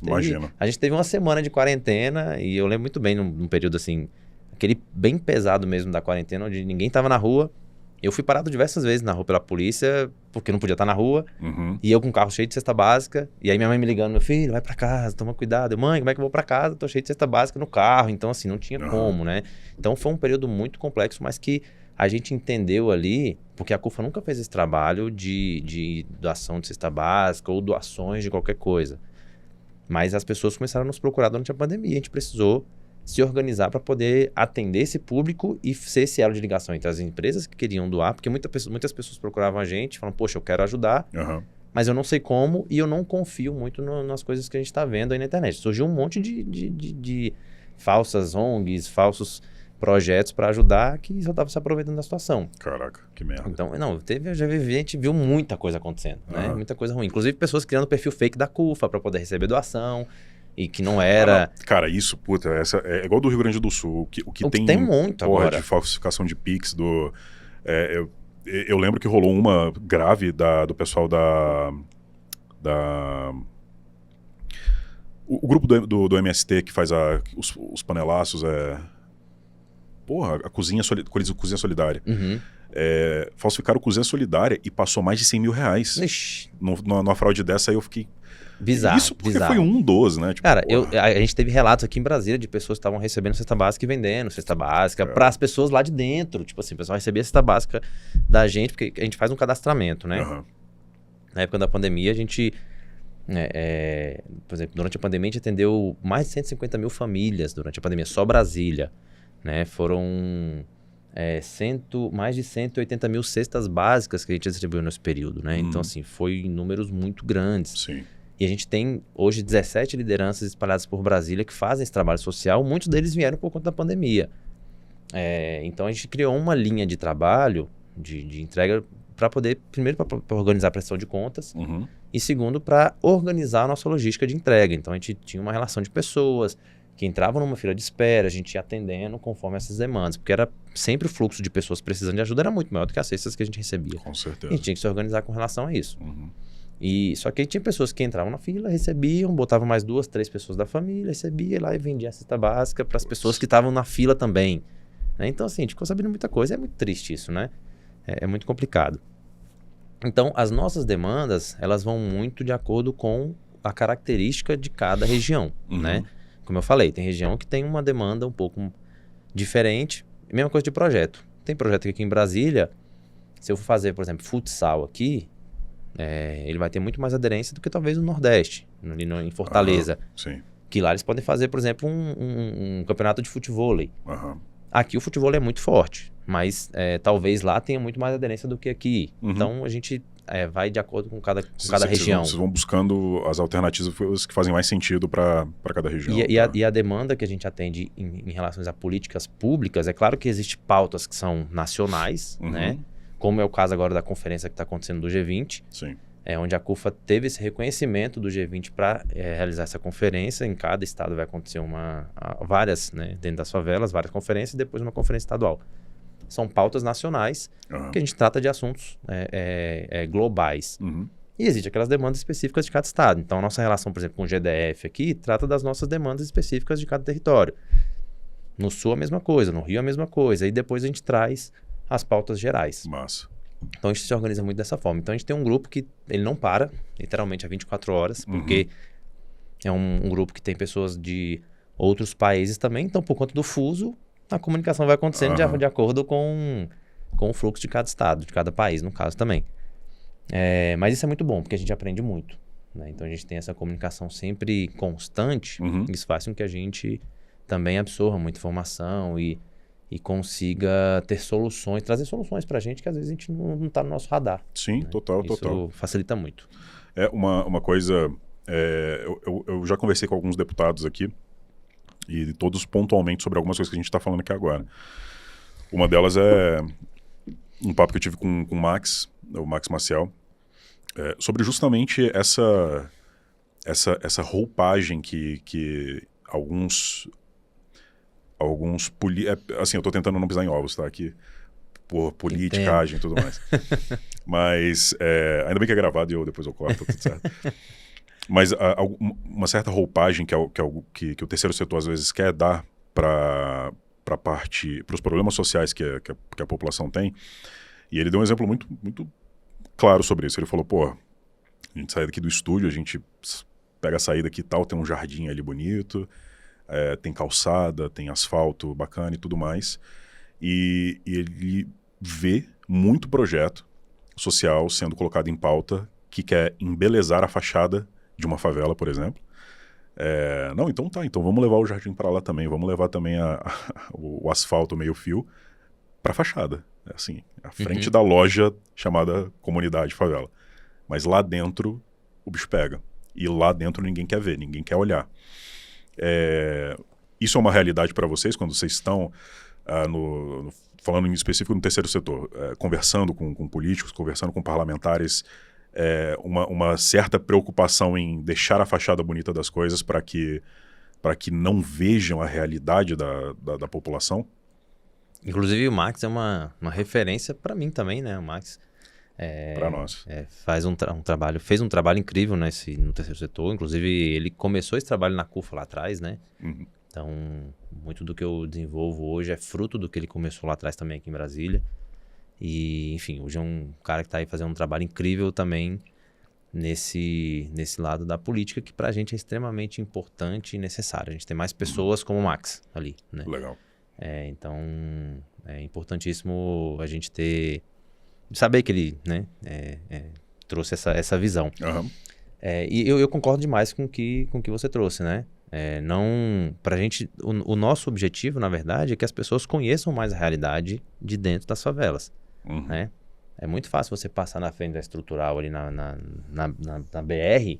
imagina. A gente teve uma semana de quarentena e eu lembro muito bem num período assim, aquele bem pesado mesmo da quarentena, onde ninguém estava na rua. Eu fui parado diversas vezes na rua pela polícia, porque não podia estar na rua. E eu com um carro cheio de cesta básica. E aí minha mãe me ligando, meu filho, vai para casa, toma cuidado. Mãe, como é que eu vou para casa? Tô cheio de cesta básica no carro. Então assim, não tinha como, né? Então foi um período muito complexo, mas que a gente entendeu ali, porque a CUFA nunca fez esse trabalho de doação de cesta básica ou doações de qualquer coisa. Mas as pessoas começaram a nos procurar durante a pandemia. A gente precisou se organizar para poder atender esse público e ser esse elo de ligação entre as empresas que queriam doar, porque muitas pessoas procuravam a gente, falando, poxa, eu quero ajudar, mas eu não sei como e eu não confio muito nas coisas que a gente está vendo aí na internet. Surgiu um monte de falsas ONGs, falsos projetos para ajudar que só estavam se aproveitando da situação. Caraca, que merda. Então, a gente viu muita coisa acontecendo, né? Muita coisa ruim. Inclusive pessoas criando perfil fake da CUFA para poder receber doação. E que não era... Não. Cara, isso, puta, é igual do Rio Grande do Sul. O que tem muito agora. De falsificação de Pix do... eu lembro que rolou uma grave do pessoal da... O grupo do MST que faz os panelaços a Cozinha Solidária. Uhum. Falsificaram Cozinha Solidária e passou mais de 100 mil reais. Ixi. Numa fraude dessa, aí eu fiquei... Bizarro. Isso porque foi um dos, né? Tipo, cara, a gente teve relatos aqui em Brasília de pessoas que estavam recebendo cesta básica e vendendo cesta básica para as pessoas lá de dentro. Tipo assim, o pessoal recebia cesta básica da gente, porque a gente faz um cadastramento, né? Uhum. Na época da pandemia, a gente... por exemplo, durante a pandemia, a gente atendeu mais de 150 mil famílias durante a pandemia, só Brasília. Né? Foram mais de 180 mil cestas básicas que a gente distribuiu nesse período. Né? Então, assim, foi números muito grandes. Sim. E a gente tem hoje 17 lideranças espalhadas por Brasília que fazem esse trabalho social. Muitos deles vieram por conta da pandemia. Então a gente criou uma linha de trabalho, de entrega, para poder, primeiro, para organizar a prestação de contas, e segundo, para organizar a nossa logística de entrega. Então a gente tinha uma relação de pessoas que entravam numa fila de espera, a gente ia atendendo conforme essas demandas, porque era sempre o fluxo de pessoas precisando de ajuda era muito maior do que as cestas que a gente recebia. Com certeza. E a gente tinha que se organizar com relação a isso. Só que aí tinha pessoas que entravam na fila, recebiam, botavam mais 2, 3 pessoas da família, recebia lá e vendia a cesta básica para as pessoas que estavam na fila também. Né? Então, assim, a gente ficou sabendo muita coisa. É muito triste isso, né? É muito complicado. Então, as nossas demandas, elas vão muito de acordo com a característica de cada região, né? Como eu falei, tem região que tem uma demanda um pouco diferente. Mesma coisa de projeto. Tem projeto aqui em Brasília, se eu for fazer, por exemplo, futsal aqui, ele vai ter muito mais aderência do que talvez no Nordeste, ali em Fortaleza. Sim. Que lá eles podem fazer, por exemplo, um campeonato de futevôlei. Uhum. Aqui o futevôlei é muito forte, mas talvez lá tenha muito mais aderência do que aqui. Então a gente vai de acordo com cada região. Vocês vão buscando as alternativas que fazem mais sentido para cada região. E a demanda que a gente atende em relação a políticas públicas, é claro que existem pautas que são nacionais, né? Como é o caso agora da conferência que está acontecendo do G20, Sim. Onde a CUFA teve esse reconhecimento do G20 para realizar essa conferência. Em cada estado vai acontecer várias, né, dentro das favelas, várias conferências e depois uma conferência estadual. São pautas nacionais que a gente trata de assuntos globais. E existem aquelas demandas específicas de cada estado. Então, a nossa relação, por exemplo, com o GDF aqui, trata das nossas demandas específicas de cada território. No Sul, a mesma coisa. No Rio, a mesma coisa. E depois a gente traz as pautas gerais. Massa. Então a gente se organiza muito dessa forma. Então a gente tem um grupo que ele não para, literalmente, há 24 horas, porque é um grupo que tem pessoas de outros países também. Então, por conta do fuso, a comunicação vai acontecendo de acordo com o fluxo de cada estado, de cada país, no caso também. Mas isso é muito bom, porque a gente aprende muito. Né? Então a gente tem essa comunicação sempre constante. Isso faz com que a gente também absorva muita informação e consiga ter soluções, trazer soluções pra gente que às vezes a gente não está no nosso radar. Sim, né? Total. Isso facilita muito. Uma coisa, eu já conversei com alguns deputados aqui e todos pontualmente sobre algumas coisas que a gente está falando aqui agora. Uma delas é um papo que eu tive com o Max Maciel, sobre justamente essa roupagem que alguns assim, eu tô tentando não pisar em ovos, tá? Aqui, por politicagem e tudo mais. Mas, ainda bem que é gravado e depois eu corto, tudo certo. Mas uma certa roupagem que o terceiro setor às vezes quer dar para os problemas sociais que a população tem. E ele deu um exemplo muito, muito claro sobre isso. Ele falou, pô, a gente sai daqui do estúdio, a gente pega a saída aqui e tal, tem um jardim ali bonito, tem calçada, tem asfalto bacana e tudo mais. E ele vê muito projeto social sendo colocado em pauta que quer embelezar a fachada de uma favela, por exemplo, Não, então tá, então vamos levar o jardim para lá também, vamos levar também o asfalto meio fio para fachada, assim, a frente da loja chamada Comunidade Favela. Mas lá dentro o bicho pega. E lá dentro ninguém quer ver, ninguém quer olhar. Isso é uma realidade para vocês quando vocês estão, falando em específico no terceiro setor, conversando com políticos, conversando com parlamentares, uma certa preocupação em deixar a fachada bonita das coisas para que não vejam a realidade da população? Inclusive o Max é uma referência para mim também, né? O Max Para nós. fez um trabalho incrível no terceiro setor. Inclusive ele começou esse trabalho na CUFA lá atrás, né? Uhum. Então muito do que eu desenvolvo hoje é fruto do que ele começou lá atrás também aqui em Brasília. E enfim, hoje é um cara que está aí fazendo um trabalho incrível também nesse lado da política, que pra gente é extremamente importante e necessário. A gente tem mais pessoas como o Max ali, né? Legal. Então é importantíssimo a gente saber que ele, né, trouxe essa visão. Uhum. E eu concordo demais com o que você trouxe, né? Não, pra gente, o nosso objetivo, na verdade, é que as pessoas conheçam mais a realidade de dentro das favelas, né? É muito fácil você passar na frente da estrutural ali na BR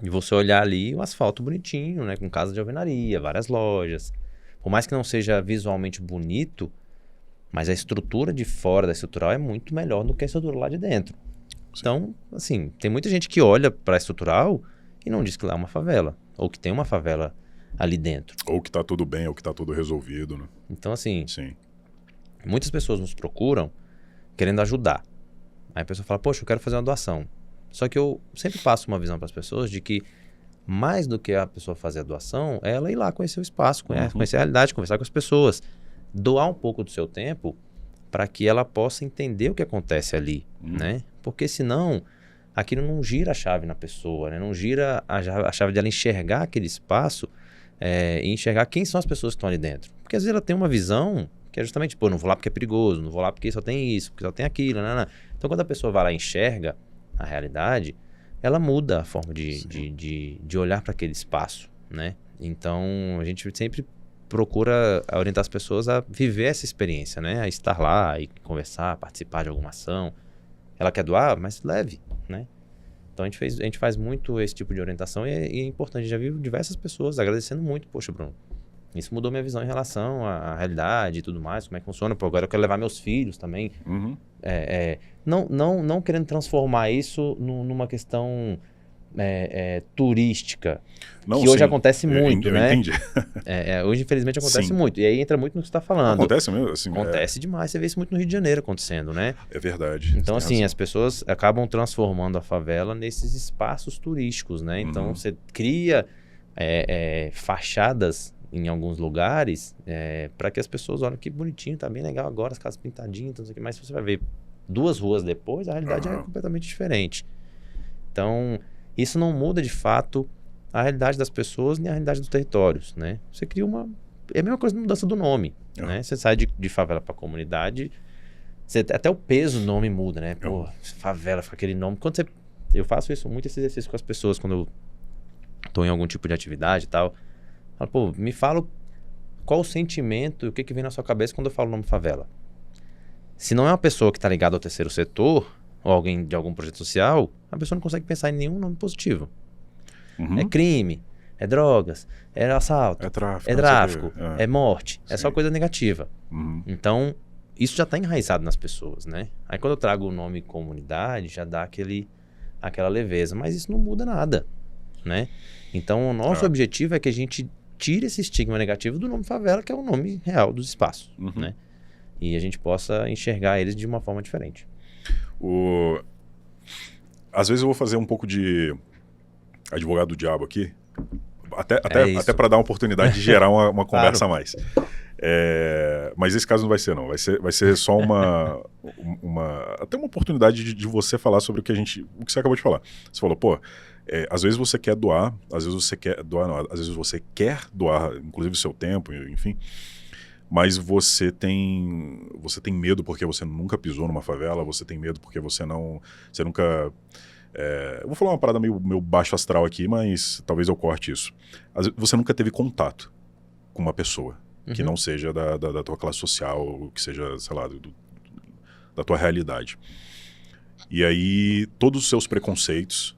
e você olhar ali o asfalto bonitinho, né? Com casa de alvenaria, várias lojas. Por mais que não seja visualmente bonito, mas a estrutura de fora da estrutural é muito melhor do que a estrutura lá de dentro. Sim. Então, assim, tem muita gente que olha para a estrutural e não diz que lá é uma favela, ou que tem uma favela ali dentro. Ou que tá tudo bem, ou que tá tudo resolvido, né? Então, assim, sim, muitas pessoas nos procuram querendo ajudar. Aí a pessoa fala, poxa, eu quero fazer uma doação. Só que eu sempre passo uma visão para as pessoas de que mais do que a pessoa fazer a doação, é ela ir lá conhecer o espaço, conhecer a realidade, conversar com as pessoas. Doar um pouco do seu tempo para que ela possa entender o que acontece ali, né? Porque senão, aquilo não gira a chave na pessoa, né? Não gira a chave dela enxergar aquele espaço e enxergar quem são as pessoas que estão ali dentro. Porque às vezes ela tem uma visão que é justamente, pô, não vou lá porque é perigoso, não vou lá porque só tem isso, porque só tem aquilo, né? Então quando a pessoa vai lá e enxerga a realidade, ela muda a forma de olhar para aquele espaço, né? Então a gente sempre procura orientar as pessoas a viver essa experiência, né? A estar lá e conversar, participar de alguma ação. Ela quer doar, mas leve, né? Então a gente faz muito esse tipo de orientação e é importante. Já vi diversas pessoas agradecendo muito. Poxa, Bruno, isso mudou minha visão em relação à realidade e tudo mais, como é que funciona. Pô, agora eu quero levar meus filhos também. Não querendo transformar isso numa questão turística, não, que hoje acontece muito, né? Entendi. Hoje, infelizmente, acontece muito. E aí entra muito no que você está falando. Acontece mesmo? Assim, acontece demais. Você vê isso muito no Rio de Janeiro acontecendo, né? É verdade. Então, assim, as pessoas acabam transformando a favela nesses espaços turísticos, né? Então, você cria fachadas em alguns lugares para que as pessoas olhem que bonitinho, tá bem legal agora, as casas pintadinhas, não sei o que, mas você vai ver 2 ruas depois, a realidade é completamente diferente. Então, isso não muda de fato a realidade das pessoas nem a realidade dos territórios, né? Você cria é a mesma coisa da mudança do nome, né? Você sai de favela para comunidade, até o peso do nome muda, né? Pô, favela, fica aquele nome. Eu faço muito esse exercício com as pessoas quando eu tô em algum tipo de atividade e tal. Falo, pô, me fala qual o sentimento, o que vem na sua cabeça quando eu falo o nome favela. Se não é uma pessoa que está ligada ao terceiro setor, ou alguém de algum projeto social, a pessoa não consegue pensar em nenhum nome positivo. É crime, é drogas, é assalto, é tráfico, é morte, é só coisa negativa. Então, isso já está enraizado nas pessoas, né? Aí quando eu trago o nome comunidade, já dá aquela leveza, mas isso não muda nada, né? Então, o nosso objetivo é que a gente tire esse estigma negativo do nome favela, que é o nome real dos espaços, né? E a gente possa enxergar eles de uma forma diferente. Às vezes eu vou fazer um pouco de advogado do diabo aqui, até para dar uma oportunidade de gerar uma conversa a mais. Mas esse caso não vai ser, não. Vai ser só até uma oportunidade de você falar sobre o que você acabou de falar. Você falou, pô, às vezes você quer doar, às vezes você quer doar, não, às vezes você quer doar, inclusive o seu tempo, enfim, mas você tem medo porque você nunca pisou numa favela, você tem medo porque você nunca Eu vou falar uma parada meio baixo astral aqui, mas talvez eu corte isso. Às vezes, você nunca teve contato com uma pessoa que não seja da tua classe social, que seja, sei lá, da tua realidade. E aí todos os seus preconceitos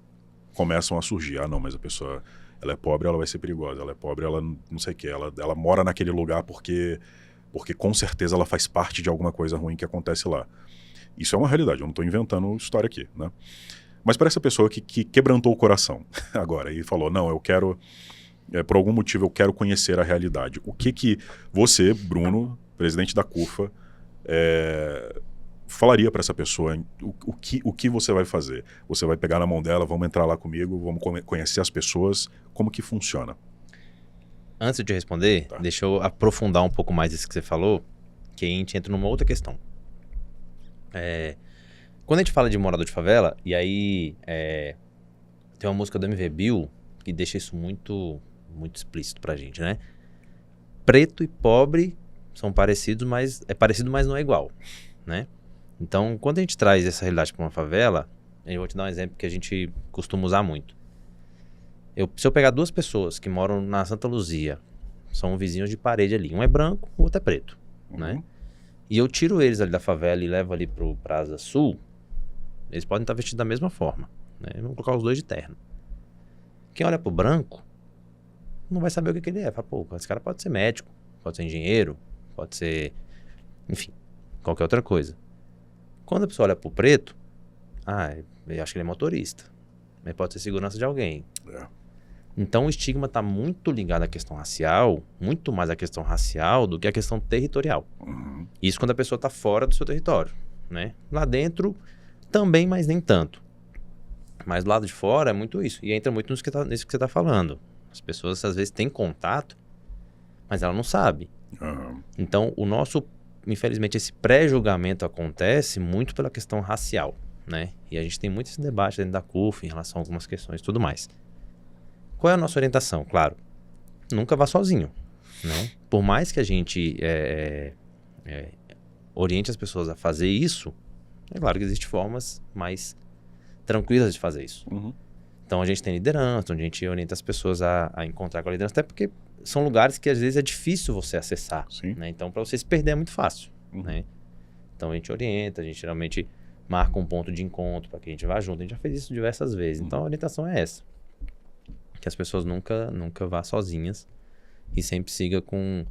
começam a surgir. Ah, não, mas a pessoa, ela é pobre, ela vai ser perigosa. Ela é pobre, ela não sei o quê. Ela mora naquele lugar porque com certeza ela faz parte de alguma coisa ruim que acontece lá. Isso é uma realidade, eu não estou inventando história aqui, né? Mas para essa pessoa que quebrantou o coração agora e falou, não, eu quero, por algum motivo eu quero conhecer a realidade. O que você, Bruno, presidente da CUFA, falaria para essa pessoa? O que você vai fazer? Você vai pegar na mão dela, vamos entrar lá comigo, vamos conhecer as pessoas, como que funciona? Antes de responder, deixa eu aprofundar um pouco mais isso que você falou, que a gente entra numa outra questão. Quando a gente fala de morador de favela, e aí tem uma música do MV Bill que deixa isso muito, muito explícito pra gente, né? Preto e pobre são parecidos, mas é parecido, mas não é igual, né? Então, quando a gente traz essa realidade para uma favela, eu vou te dar um exemplo que a gente costuma usar muito. Se eu pegar duas pessoas que moram na Santa Luzia, são vizinhos de parede ali, um é branco, o outro é preto, né? E eu tiro eles ali da favela e levo ali pro Praça Sul, eles podem estar vestidos da mesma forma, né? Vamos colocar os dois de terno. Quem olha pro branco não vai saber o que ele é. Fala, pô, esse cara pode ser médico, pode ser engenheiro, pode ser, enfim, qualquer outra coisa. Quando a pessoa olha pro preto, eu acho que ele é motorista, mas pode ser segurança de alguém. Então o estigma está muito ligado à questão racial, muito mais à questão racial do que à questão territorial. Isso quando a pessoa está fora do seu território, né? Lá dentro também, mas nem tanto. Mas do lado de fora é muito isso. E entra muito nisso que você está falando. As pessoas às vezes têm contato, mas ela não sabe. Então infelizmente esse pré-julgamento acontece muito pela questão racial, né? E a gente tem muito esse debate dentro da CUF em relação a algumas questões e tudo mais. Qual é a nossa orientação? Claro, nunca vá sozinho, né? Por mais que a gente oriente as pessoas a fazer isso, é claro que existem formas mais tranquilas de fazer isso. Então a gente tem liderança, onde a gente orienta as pessoas a encontrar com a liderança, até porque são lugares que às vezes é difícil você acessar, né? Então para você se perder é muito fácil, né? Então a gente orienta, a gente geralmente marca um ponto de encontro para que a gente vá junto. A gente já fez isso diversas vezes. Então a orientação é essa. Que as pessoas nunca vá sozinhas e sempre siga com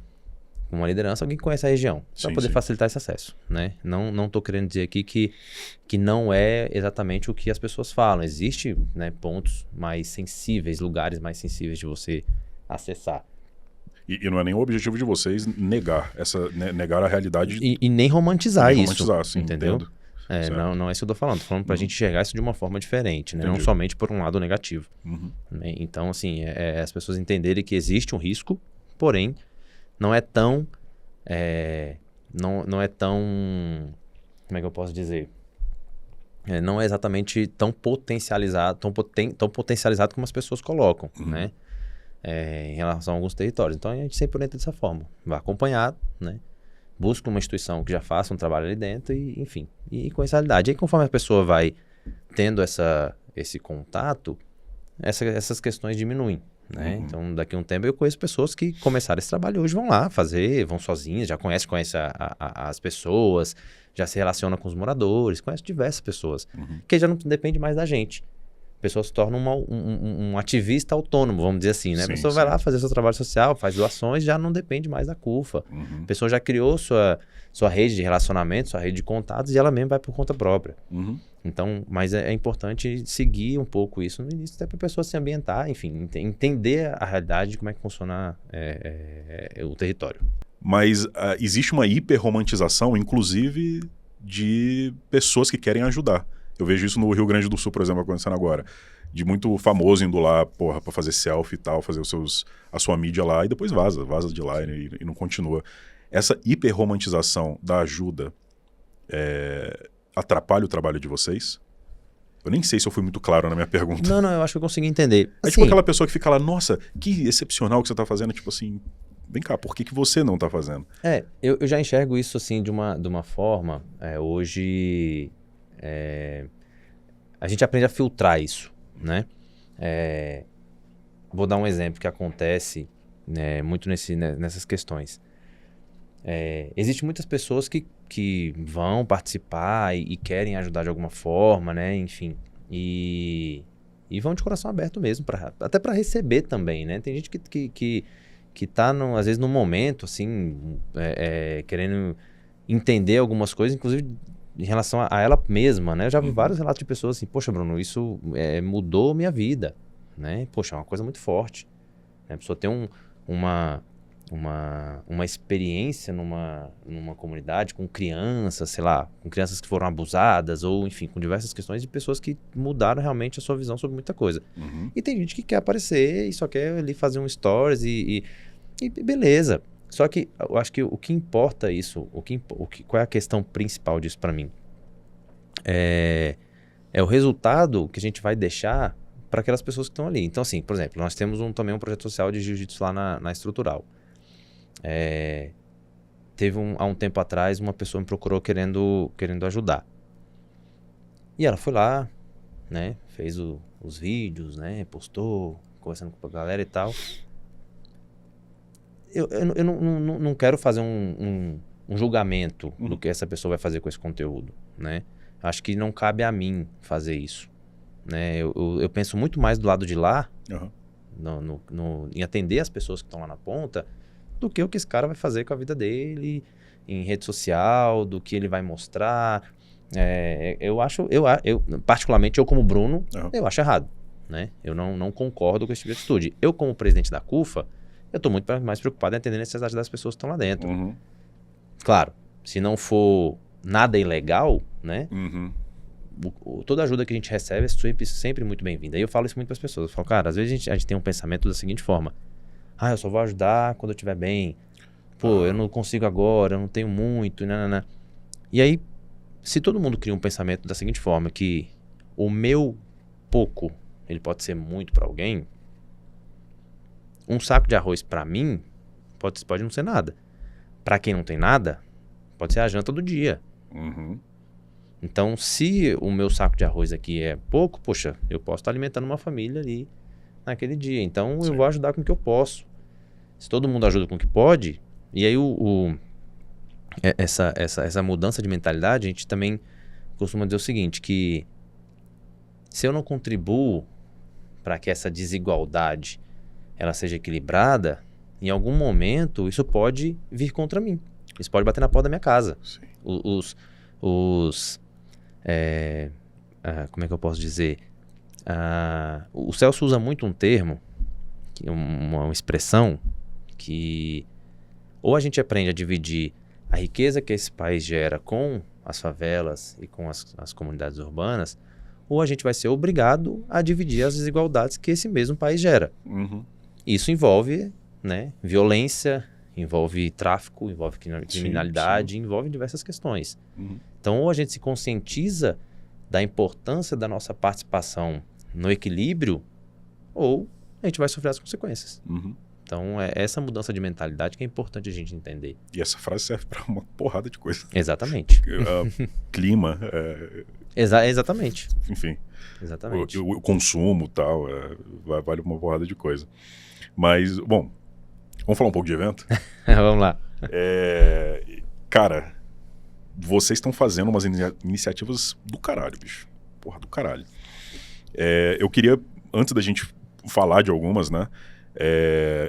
uma liderança, alguém que conhece a região, para poder facilitar esse acesso, né? Não estou querendo dizer aqui que não é exatamente o que as pessoas falam. Existe, né, pontos mais sensíveis, lugares mais sensíveis de você acessar. E não é nem o objetivo de vocês negar a realidade. E nem romantizar isso. Sim, entendeu? Entendo. Não é isso que eu tô falando. Tô falando pra gente enxergar isso de uma forma diferente, né? Não somente por um lado negativo. Né? Então, assim, as pessoas entenderem que existe um risco, porém, não é tão... não é tão... Como é que eu posso dizer? Não é exatamente tão potencializado, tão potencializado como as pessoas colocam, né? Em relação a alguns territórios. Então, a gente sempre orienta dessa forma. Vai acompanhado, né? Busca uma instituição que já faça um trabalho ali dentro e, enfim, e com essa realidade. E aí, conforme a pessoa vai tendo esse contato, essas questões diminuem, né? Então, daqui a um tempo eu conheço pessoas que começaram esse trabalho hoje, vão lá fazer, vão sozinhas, já conhece as pessoas, já se relaciona com os moradores, conhece diversas pessoas, que já não depende mais da gente. A pessoa se torna um ativista autônomo, vamos dizer assim, né? A pessoa vai lá fazer seu trabalho social, faz doações, já não depende mais da CUFA. A pessoa já criou sua rede de relacionamento, sua rede de contatos e ela mesmo vai por conta própria. Então, mas é importante seguir um pouco isso no início, até para a pessoa se ambientar, enfim, entender a realidade de como é que funciona o território. Mas existe uma hiperromantização, inclusive, de pessoas que querem ajudar. Eu vejo isso no Rio Grande do Sul, por exemplo, acontecendo agora. De muito famoso indo lá, porra, pra fazer selfie e tal, fazer a sua mídia lá e depois vaza de lá e não continua. Essa hiperromantização da ajuda atrapalha o trabalho de vocês? Eu nem sei se eu fui muito claro na minha pergunta. Não, eu acho que eu consegui entender. É tipo aquela pessoa que fica lá, nossa, que excepcional que você tá fazendo, tipo assim, vem cá, por que você não tá fazendo? Eu já enxergo isso assim de uma forma, hoje... a gente aprende a filtrar isso, né? Vou dar um exemplo que acontece muito nessas questões. Existem muitas pessoas que vão participar e querem ajudar de alguma forma, né? Enfim, e vão de coração aberto mesmo, até para receber também, né? Tem gente que tá, às vezes, num momento, assim, querendo entender algumas coisas, inclusive em relação a ela mesma, né? Eu já vi vários relatos de pessoas assim, poxa, Bruno, isso mudou minha vida, né? Poxa, é uma coisa muito forte. Né? A pessoa tem uma experiência numa comunidade com crianças, sei lá, com crianças que foram abusadas, ou enfim, com diversas questões de pessoas que mudaram realmente a sua visão sobre muita coisa. E tem gente que quer aparecer e só quer ali fazer um stories e beleza. Só que eu acho que o que importa isso, qual é a questão principal disso para mim? É o resultado que a gente vai deixar para aquelas pessoas que estão ali. Então, assim, por exemplo, nós temos também um projeto social de jiu-jitsu lá na Estrutural. Teve há um tempo atrás uma pessoa me procurou querendo ajudar. E ela foi lá, né, fez os vídeos, né, postou, conversando com a galera e tal. Eu não quero fazer um julgamento do que essa pessoa vai fazer com esse conteúdo, né? Acho que não cabe a mim fazer isso, né? Eu penso muito mais do lado de lá, em atender as pessoas que estão lá na ponta, do que o que esse cara vai fazer com a vida dele em rede social, do que ele vai mostrar. Particularmente eu como Bruno, eu acho errado, né? Eu não concordo com esse tipo de atitude. Eu como presidente da CUFA, eu estou muito mais preocupado em atender a necessidade das pessoas que estão lá dentro. Claro, se não for nada ilegal, né? Toda ajuda que a gente recebe é sempre muito bem-vinda. E eu falo isso muito para as pessoas. Eu falo, cara, às vezes a gente tem um pensamento da seguinte forma. Eu só vou ajudar quando eu estiver bem. Pô, eu não consigo agora, eu não tenho muito, nanana. E aí, se todo mundo cria um pensamento da seguinte forma, que o meu pouco, ele pode ser muito para alguém, um saco de arroz para mim pode não ser nada. Para quem não tem nada, pode ser a janta do dia. Então, se o meu saco de arroz aqui é pouco, poxa, eu posso estar alimentando uma família ali naquele dia. Então, eu vou ajudar com o que eu posso. Se todo mundo ajuda com o que pode, e aí essa mudança de mentalidade, a gente também costuma dizer o seguinte, que se eu não contribuo para que essa desigualdade ela seja equilibrada, em algum momento isso pode vir contra mim. Isso pode bater na porta da minha casa. Como é que eu posso dizer? O Celso usa muito um termo, uma expressão, que ou a gente aprende a dividir a riqueza que esse país gera com as favelas e com as comunidades urbanas, ou a gente vai ser obrigado a dividir as desigualdades que esse mesmo país gera. Isso envolve, né, violência, envolve tráfico, envolve criminalidade, envolve diversas questões. Então, ou a gente se conscientiza da importância da nossa participação no equilíbrio, ou a gente vai sofrer as consequências. Então, é essa mudança de mentalidade que é importante a gente entender. E essa frase serve para uma porrada de coisa. Exatamente. Clima. Exatamente. Enfim. Exatamente. O consumo e tal, vale uma porrada de coisa. Mas, bom, vamos falar um pouco de evento? Vamos lá. Cara, vocês estão fazendo umas iniciativas do caralho, bicho. Porra, do caralho. Eu queria, antes da gente falar de algumas, né?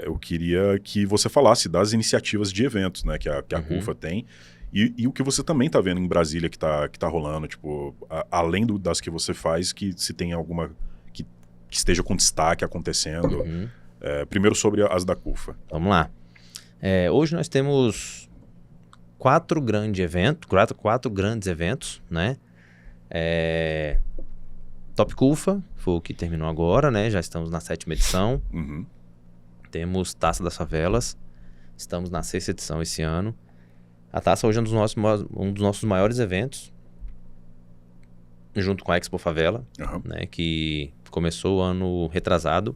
Eu queria que você falasse das iniciativas de eventos, né? Que a CUFA tem. E o que você também está vendo em Brasília que tá rolando, tipo, além das que você faz, que se tem alguma que esteja com destaque acontecendo. Primeiro sobre as da CUFA. Vamos lá. Hoje nós temos quatro grandes eventos, né? Top CUFA, foi o que terminou agora, né? Já estamos na 7ª edição. Temos Taça das Favelas, estamos na 6ª edição esse ano. A Taça hoje é um dos nossos maiores eventos, junto com a Expo Favela, né, que começou o ano retrasado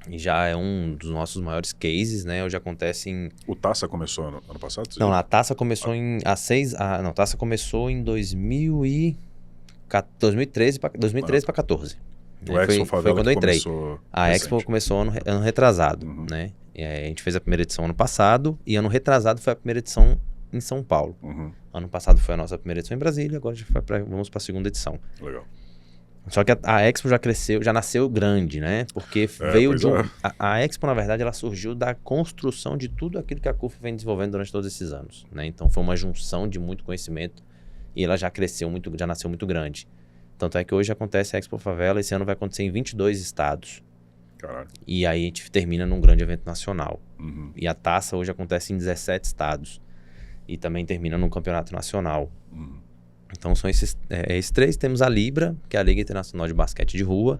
e já é um dos nossos maiores cases, né? Hoje acontece em... O Taça começou ano passado? Não, a Taça começou a Taça começou em 2014, 2013 para 2014. O Expo Foi Favela quando eu entrei. A recente. Expo começou ano retrasado, Uhum. né? E aí a gente fez a primeira edição ano passado e ano retrasado foi a primeira edição em São Paulo. Uhum. Ano passado foi a nossa primeira edição em Brasília, agora a gente vamos para a segunda edição. Legal. Só que a Expo já cresceu, já nasceu grande, né? Porque veio pois de um... é. A Expo, na verdade, ela surgiu da construção de tudo aquilo que a CUFA vem desenvolvendo durante todos esses anos, né? Então foi uma junção de muito conhecimento e ela já cresceu muito, já nasceu muito grande. Tanto é que hoje acontece a Expo Favela, esse ano vai acontecer em 22 estados. Caralho. E aí a gente termina num grande evento nacional. Uhum. E a taça hoje acontece em 17 estados. E também termina num campeonato nacional. Uhum. Então são esses três. Temos a Libra, que é a Liga Internacional de Basquete de Rua,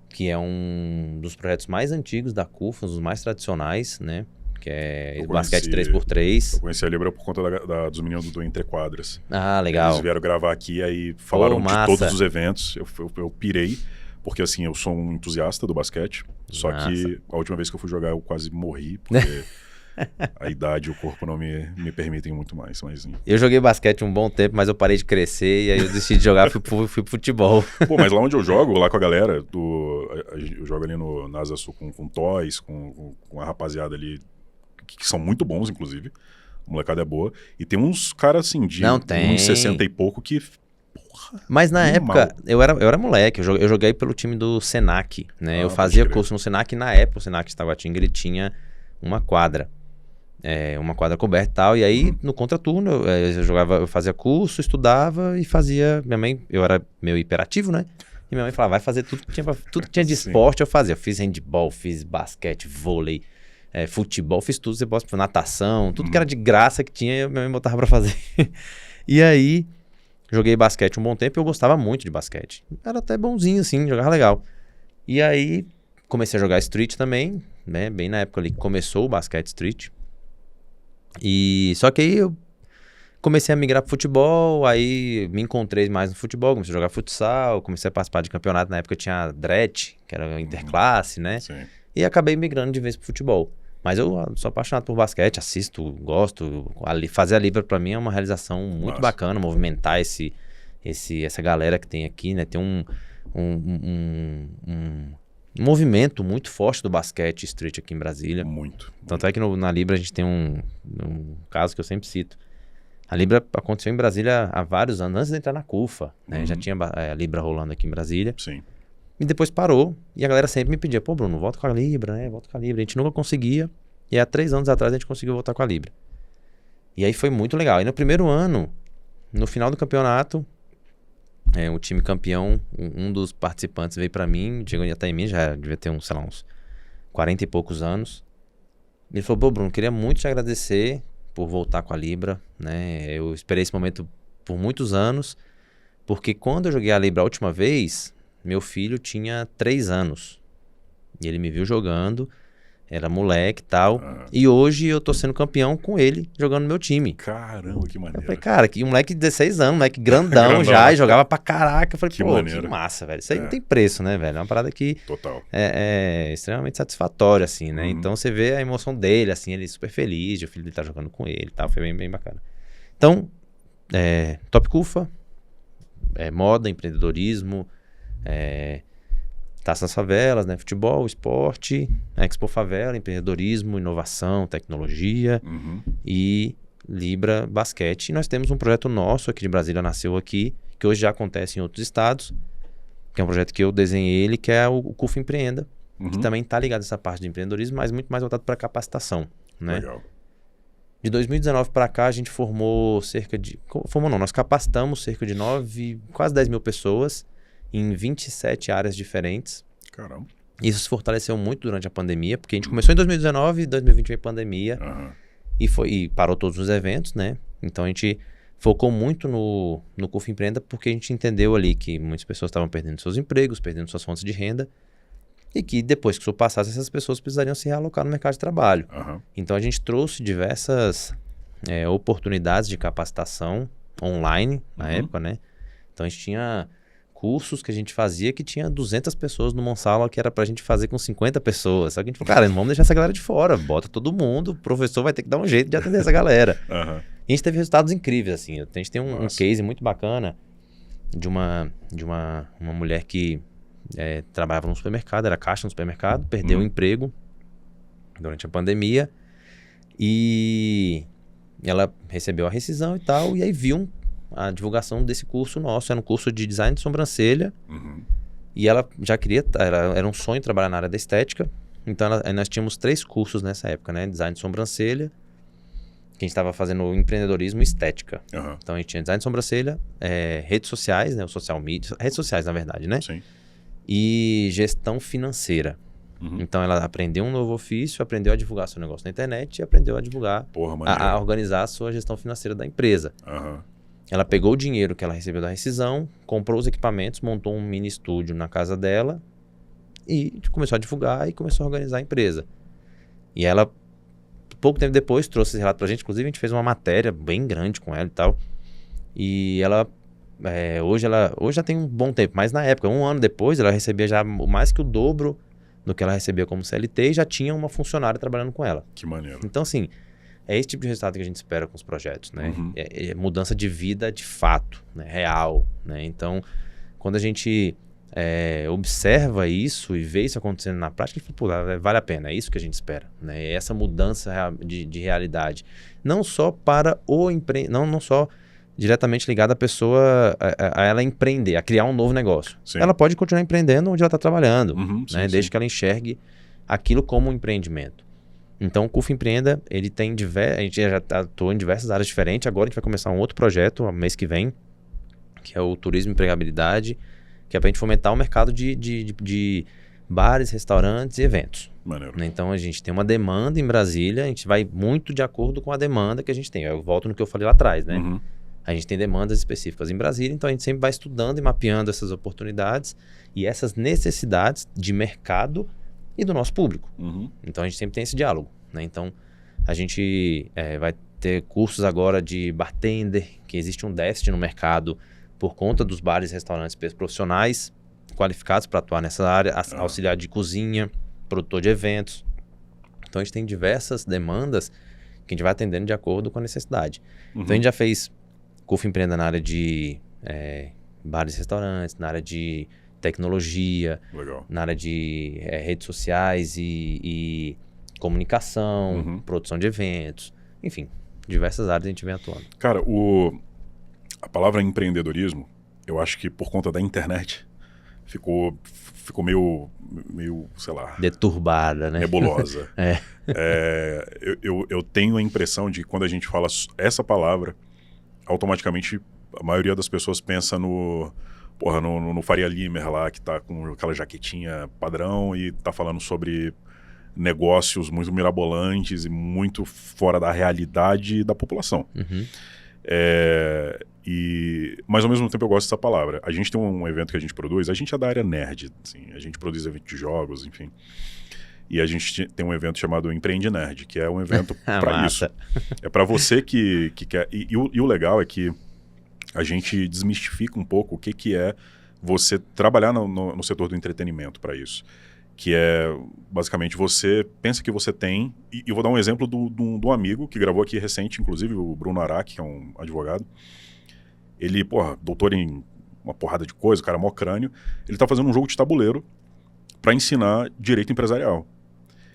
que é um dos projetos mais antigos da CUFA, um dos mais tradicionais, né? Que é Eu basquete conheci- 3x3. Eu conheci a Libra por conta dos meninos do Entre Quadras. Ah, legal. Eles vieram gravar aqui, aí falaram de massa. todos os eventos. Eu pirei, porque assim, eu sou um entusiasta do basquete. Só Massa. que a última vez que eu fui jogar, eu quase morri, porque a idade e o corpo não me permitem muito mais. Mas, Eu joguei basquete um bom tempo, mas eu parei de crescer e aí eu decidi de jogar, fui pro futebol. pô, mas lá onde eu jogo, lá com a galera, eu jogo ali na Asa Sul com Toys, com a rapaziada ali, que são muito bons, inclusive. A molecada é boa. E tem uns caras assim, de Não, tem. 1,60 e pouco que. Mas na Animal. época, eu era moleque, eu joguei pelo time do Senac, né? Ah, Eu pode fazia crer. curso no Senac e na época o Senac de Taguatinga, ele tinha uma quadra. Uma quadra coberta e tal. E aí, no contraturno, eu fazia curso, estudava e fazia... eu era meio hiperativo, né? E minha mãe falava, vai fazer tudo que tinha de Sim. esporte, eu fazia. Eu fiz handball, fiz basquete, vôlei, futebol, fiz tudo, você pode natação, tudo que era de graça que tinha, minha mãe botava pra fazer. E aí, joguei basquete um bom tempo e eu gostava muito de basquete. Era até bonzinho, assim, jogava legal. E aí, comecei a jogar street também, né? Bem na época ali que começou o basquete street. Só que aí eu comecei a migrar pro futebol, aí me encontrei mais no futebol, comecei a jogar futsal, comecei a participar de campeonato, na época tinha DRET, que era interclasse, né? Sim. E acabei migrando de vez pro futebol. Mas eu sou apaixonado por basquete, assisto, gosto. Fazer a Libra pra mim é uma realização muito Nossa. bacana, movimentar essa galera que tem aqui, né? Tem um movimento muito forte do basquete street aqui em Brasília. Muito. Tanto é que na Libra a gente tem um caso que eu sempre cito. A Libra aconteceu em Brasília há vários anos, antes de entrar na CUFA, né? Uhum. Já tinha a Libra rolando aqui em Brasília. Sim. E depois parou, e a galera sempre me pedia, pô, Bruno, volta com a Libra, né? Volta com a Libra. A gente nunca conseguia, e há 3 anos atrás a gente conseguiu voltar com a Libra. E aí foi muito legal. E no primeiro ano, no final do campeonato, o time campeão, um dos participantes veio pra mim, chegou até em mim, já devia ter uns 40 e poucos anos. Ele falou, pô, Bruno, queria muito te agradecer por voltar com a Libra, né? Eu esperei esse momento por muitos anos, porque quando eu joguei a Libra a última vez, meu filho tinha 3 anos. E ele me viu jogando, era moleque e tal. E hoje eu tô sendo campeão com ele, jogando no meu time. Caramba, que Eu maneiro. falei, cara, que um moleque de 16 anos, moleque grandão, Grandão. já, e jogava pra caraca. Eu falei, Que pô, maneiro. que massa, velho. Isso aí não tem preço, né, velho? É uma parada que Total. é extremamente satisfatória, assim, né? Uhum. Então você vê a emoção dele, assim, ele super feliz de o filho dele tá jogando com ele e tal. Foi bem, bem bacana. Então, Top CUFA, moda, empreendedorismo, Taça das Favelas, né? Futebol, esporte, Expo Favela, empreendedorismo, inovação, tecnologia Uhum. e Libra Basquete. E nós temos um projeto nosso aqui de Brasília, nasceu aqui, que hoje já acontece em outros estados, que é um projeto que eu desenhei ele, que é o CUFA Empreenda, que Uhum. também está ligado a essa parte de empreendedorismo, mas muito mais voltado para capacitação, né? Legal. De 2019 para cá, a gente formou nós capacitamos cerca de quase 10 mil pessoas em 27 áreas diferentes. Caramba. Isso se fortaleceu muito durante a pandemia, porque a gente começou em 2019 e 2020 veio pandemia Aham. e parou todos os eventos, né? Então a gente focou muito no CUFA Empreenda porque a gente entendeu ali que muitas pessoas estavam perdendo seus empregos, perdendo suas fontes de renda e que depois que isso passasse, essas pessoas precisariam se realocar no mercado de trabalho. Aham. Então a gente trouxe diversas oportunidades de capacitação online na época, né? Então a gente tinha cursos que a gente fazia que tinha 200 pessoas numa sala que era pra gente fazer com 50 pessoas. Só que a gente falou, cara, não vamos deixar essa galera de fora, bota todo mundo, o professor vai ter que dar um jeito de atender essa galera. Aham. E a gente teve resultados incríveis, assim. A gente tem um Nossa. case muito bacana. uma mulher que trabalhava no supermercado, era caixa no supermercado, perdeu o emprego durante a pandemia e ela recebeu a rescisão e tal, e aí viu a divulgação desse curso nosso, era um curso de design de sobrancelha, e ela já queria, era um sonho trabalhar na área da estética, então nós tínhamos 3 cursos nessa época, né? Design de sobrancelha, que a gente estava fazendo empreendedorismo e estética. Então a gente tinha design de sobrancelha, redes sociais, né? O social media, redes sociais na verdade, né? Sim. E gestão financeira. Então ela aprendeu um novo ofício, aprendeu a divulgar seu negócio na internet e aprendeu a divulgar, a organizar a sua gestão financeira da empresa. Ela pegou o dinheiro que ela recebeu da rescisão, comprou os equipamentos, montou um mini estúdio na casa dela e começou a divulgar e começou a organizar a empresa. E ela, pouco tempo depois, trouxe esse relato pra gente. Inclusive, a gente fez uma matéria bem grande com ela e tal. E ela, hoje já tem um bom tempo, mas na época, 1 ano depois, ela recebia já mais que o dobro do que ela recebia como CLT e já tinha uma funcionária trabalhando com ela. Que maneiro. Então, assim, é esse tipo de resultado que a gente espera com os projetos, né? É mudança de vida de fato, né? Real, né? Então, quando a gente observa isso e vê isso acontecendo na prática, a gente fala, pô, vale a pena, é isso que a gente espera, né? É essa mudança de realidade. Não só para não só diretamente ligada à pessoa, a ela empreender, a criar um novo negócio. Sim. Ela pode continuar empreendendo onde ela está trabalhando, né? Sim, Desde que ela enxergue aquilo como um empreendimento. Então, o CUF Empreenda, ele tem a gente já atua em diversas áreas diferentes. Agora a gente vai começar um outro projeto, mês que vem, que é o Turismo e Empregabilidade, que é para a gente fomentar o mercado de bares, restaurantes e eventos. Maneiro. Então, a gente tem uma demanda em Brasília, a gente vai muito de acordo com a demanda que a gente tem. Eu volto no que eu falei lá atrás, né? A gente tem demandas específicas em Brasília, então a gente sempre vai estudando e mapeando essas oportunidades e essas necessidades de mercado e do nosso público. Então a gente sempre tem esse diálogo, né? Então a gente vai ter cursos agora de bartender, que existe um déficit no mercado por conta dos bares e restaurantes profissionais qualificados para atuar nessa área, auxiliar de cozinha, produtor de eventos. Então a gente tem diversas demandas que a gente vai atendendo de acordo com a necessidade. Então a gente já fez CUF Empreenda na área de bares e restaurantes, na área de tecnologia, Legal. na área de redes sociais e comunicação, produção de eventos, enfim, diversas áreas a gente vem atuando. Cara, a palavra empreendedorismo, eu acho que por conta da internet ficou meio, sei lá... Deturbada, né? Nebulosa. Eu tenho a impressão de que quando a gente fala essa palavra, automaticamente a maioria das pessoas pensa no Faria Limer lá, que tá com aquela jaquetinha padrão e tá falando sobre negócios muito mirabolantes e muito fora da realidade da população. Mas ao mesmo tempo eu gosto dessa palavra. A gente tem um evento que a gente produz, a gente é da área nerd, assim, a gente produz evento de jogos, enfim. E a gente tem um evento chamado Empreende Nerd, que é um evento para isso. É para você que quer... E o legal é que a gente desmistifica um pouco o que é você trabalhar no setor do entretenimento para isso. Que é, basicamente, você pensa que você tem... E eu vou dar um exemplo do amigo que gravou aqui recente, inclusive o Bruno Araque, que é um advogado. Ele, doutor em uma porrada de coisa, o cara é mó crânio. Ele tá fazendo um jogo de tabuleiro para ensinar direito empresarial.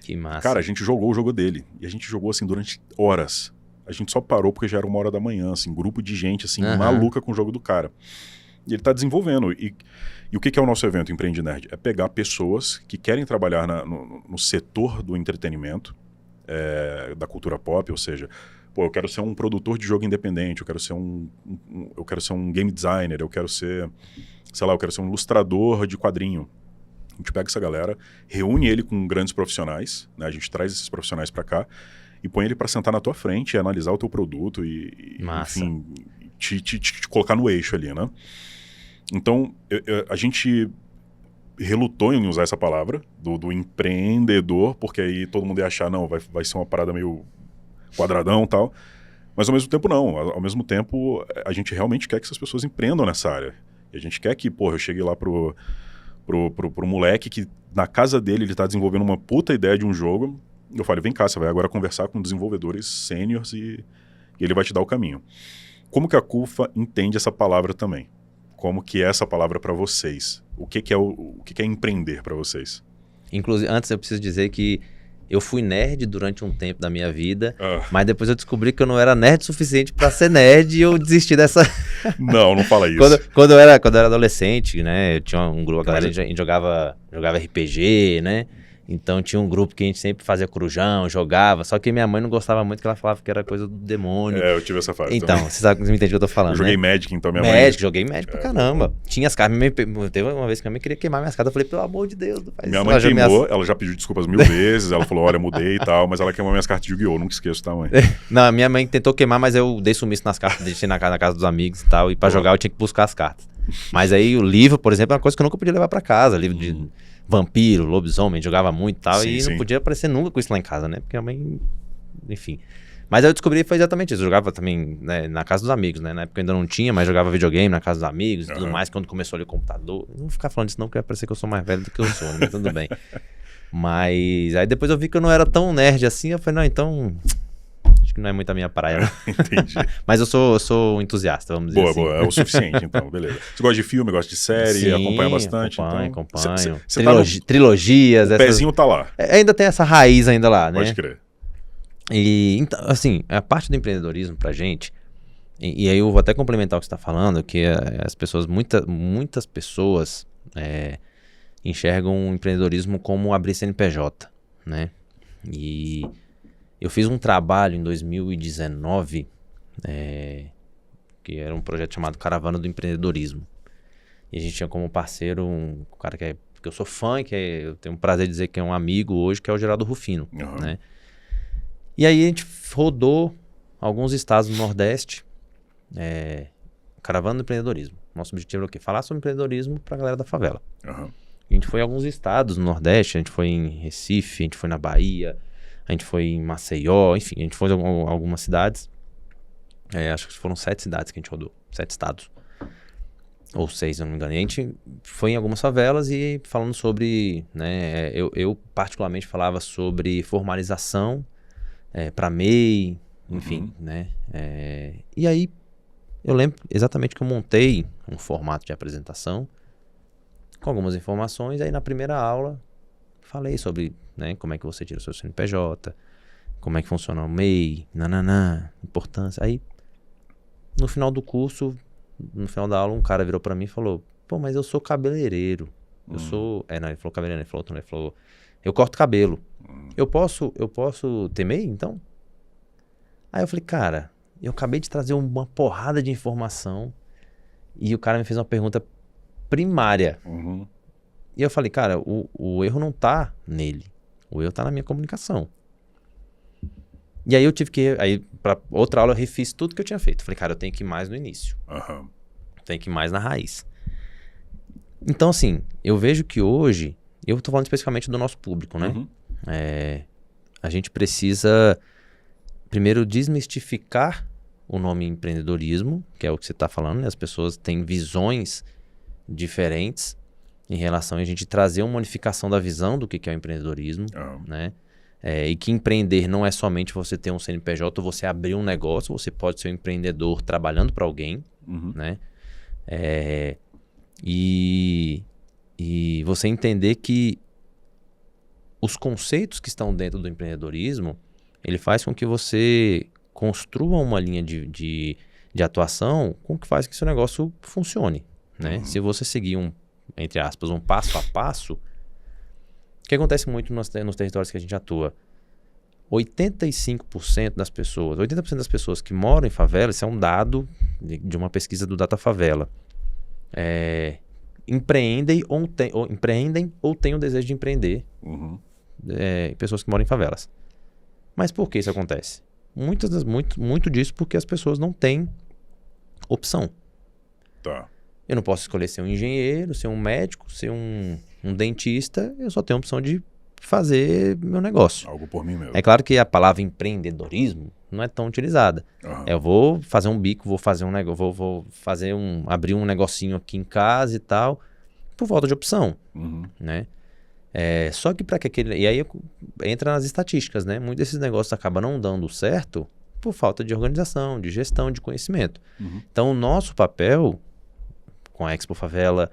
Que massa. Cara, a gente jogou o jogo dele. E a gente jogou, assim, durante horas. A gente só parou porque já era 1h da manhã, assim, grupo de gente, assim, maluca com o jogo do cara. E ele tá desenvolvendo. E o que é o nosso evento Empreende Nerd? É pegar pessoas que querem trabalhar no setor do entretenimento, da cultura pop, ou seja, eu quero ser um produtor de jogo independente, eu quero ser um game designer, eu quero ser um ilustrador de quadrinho. A gente pega essa galera, reúne ele com grandes profissionais, né? A gente traz esses profissionais para cá e põe ele para sentar na tua frente e analisar o teu produto e enfim, te colocar no eixo ali, né? Então, a gente relutou em usar essa palavra do empreendedor, porque aí todo mundo ia achar, não, vai ser uma parada meio quadradão e tal, mas ao mesmo tempo não. Ao mesmo tempo, a gente realmente quer que essas pessoas empreendam nessa área. E a gente quer que, eu chegue lá pro moleque que na casa dele ele tá desenvolvendo uma puta ideia de um jogo. Eu falei, vem cá, você vai agora conversar com desenvolvedores sêniors e ele vai te dar o caminho. Como que a CUFA entende essa palavra também? como que é essa palavra para vocês. O que que é empreender para vocês? Inclusive, antes eu preciso dizer que eu fui nerd durante um tempo da minha vida, Ah. mas depois eu descobri que eu não era nerd o suficiente para ser nerd e eu desisti dessa... Não fala isso. Quando eu era adolescente, né, eu tinha um grupo, a galera, a gente jogava RPG, né, então tinha um grupo que a gente sempre fazia corujão, jogava, só que minha mãe não gostava muito, que ela falava que era coisa do demônio. Eu tive essa fase Então, também. você me entende o que eu tô falando, Eu joguei né? Magic, então minha mãe... Joguei Magic pra caramba. Tinha as cartas, teve uma vez que minha mãe queria queimar minhas cartas, eu falei, pelo amor de Deus, não faz Minha isso. mãe queimou, ela já pediu desculpas 1000 vezes, ela falou, olha, mudei e tal, mas ela queimou minhas cartas de Yu-Gi-Oh! Nunca esqueço, tá, mãe? Não, a minha mãe tentou queimar, mas eu dei sumiço nas cartas, deixei na casa dos amigos e tal, e pra jogar eu tinha que buscar as cartas. Mas aí o livro, por exemplo, é uma coisa que eu nunca podia levar pra casa, livro de vampiro, lobisomem, jogava muito e tal, Sim, e sim. não podia aparecer nunca com isso lá em casa, né? Porque a mãe, enfim. Mas aí eu descobri que foi exatamente isso, eu jogava também, né, na casa dos amigos, né? Na época eu ainda não tinha, mas jogava videogame na casa dos amigos e tudo mais, quando começou ali o computador. Não vou ficar falando disso não, porque vai parecer que eu sou mais velho do que eu sou, né? Mas tudo bem. Mas aí depois eu vi que eu não era tão nerd assim, eu falei, não, então... Acho que não é muito a minha praia, né? Entendi. Mas eu sou um entusiasta, vamos dizer assim. Boa, é o suficiente, então, beleza. Você gosta de filme, gosta de série, Sim, acompanha bastante? acompanho. Então, você Trilogias. o pezinho tá lá, Ainda tem essa raiz ainda lá, né? pode crer. E, então, assim, a parte do empreendedorismo pra gente, e aí eu vou até complementar o que você tá falando, que as pessoas, muitas pessoas enxergam o empreendedorismo como abrir CNPJ, né? E eu fiz um trabalho em 2019, que era um projeto chamado Caravana do Empreendedorismo. E a gente tinha como parceiro um cara que eu sou fã, eu tenho o prazer de dizer que é um amigo hoje, que é o Geraldo Rufino, né? E aí a gente rodou alguns estados do Nordeste, Caravana do Empreendedorismo. Nosso objetivo era o quê? Falar sobre empreendedorismo pra galera da favela. Uhum. A gente foi em alguns estados no Nordeste, a gente foi em Recife, a gente foi na Bahia, a gente foi em Maceió, enfim, a gente foi em algumas cidades. Acho que foram 7 cidades que a gente rodou, 7 estados. Ou 6, se eu não me engano. E a gente foi em algumas favelas e falando sobre, né, eu particularmente falava sobre formalização para MEI, enfim, né. E aí eu lembro exatamente que eu montei um formato de apresentação com algumas informações, aí na primeira aula falei sobre, né, como é que você tira o seu CNPJ, como é que funciona o MEI, importância. Aí, no final do curso, no final da aula, um cara virou pra mim e falou, pô, mas eu sou cabeleireiro. Eu sou... Não, ele falou cabeleireiro, ele falou, eu corto cabelo. Eu posso ter MEI, então? Aí eu falei, cara, eu acabei de trazer uma porrada de informação e o cara me fez uma pergunta primária. Uhum. E eu falei, cara, o erro não tá nele. O erro tá na minha comunicação. E aí eu tive que... Aí, pra outra aula, eu refiz tudo que eu tinha feito. Falei, cara, eu tenho que ir mais no início. Uhum. Tenho que ir mais na raiz. Então, assim, eu vejo que hoje... Eu tô falando especificamente do nosso público, né? Uhum. A gente precisa, primeiro, desmistificar o nome empreendedorismo, que é o que você tá falando, né? As pessoas têm visões diferentes em relação a gente trazer uma unificação da visão do que é o empreendedorismo, né? E que empreender não é somente você ter um CNPJ ou você abrir um negócio, você pode ser um empreendedor trabalhando para alguém, né? E você entender que os conceitos que estão dentro do empreendedorismo, ele faz com que você construa uma linha de atuação com que faz que seu negócio funcione, né? Se você seguir entre aspas, um passo a passo, o que acontece muito nos territórios que a gente atua? 85% das pessoas que moram em favela, isso é um dado de uma pesquisa do Data Favela, empreendem ou têm o desejo de empreender, pessoas que moram em favelas. Mas por que isso acontece? Muito disso porque as pessoas não têm opção. Tá. Eu não posso escolher ser um engenheiro, ser um médico, ser um dentista. Eu só tenho a opção de fazer meu negócio. Algo por mim mesmo. É claro que a palavra empreendedorismo não é tão utilizada. Eu vou fazer um bico, vou fazer um negócio, vou abrir um negocinho aqui em casa e tal, por falta de opção, né? Só que para que aquele... E aí entra nas estatísticas, né? Muitos desses negócios acabam não dando certo por falta de organização, de gestão, de conhecimento. Então o nosso papel com a Expo Favela,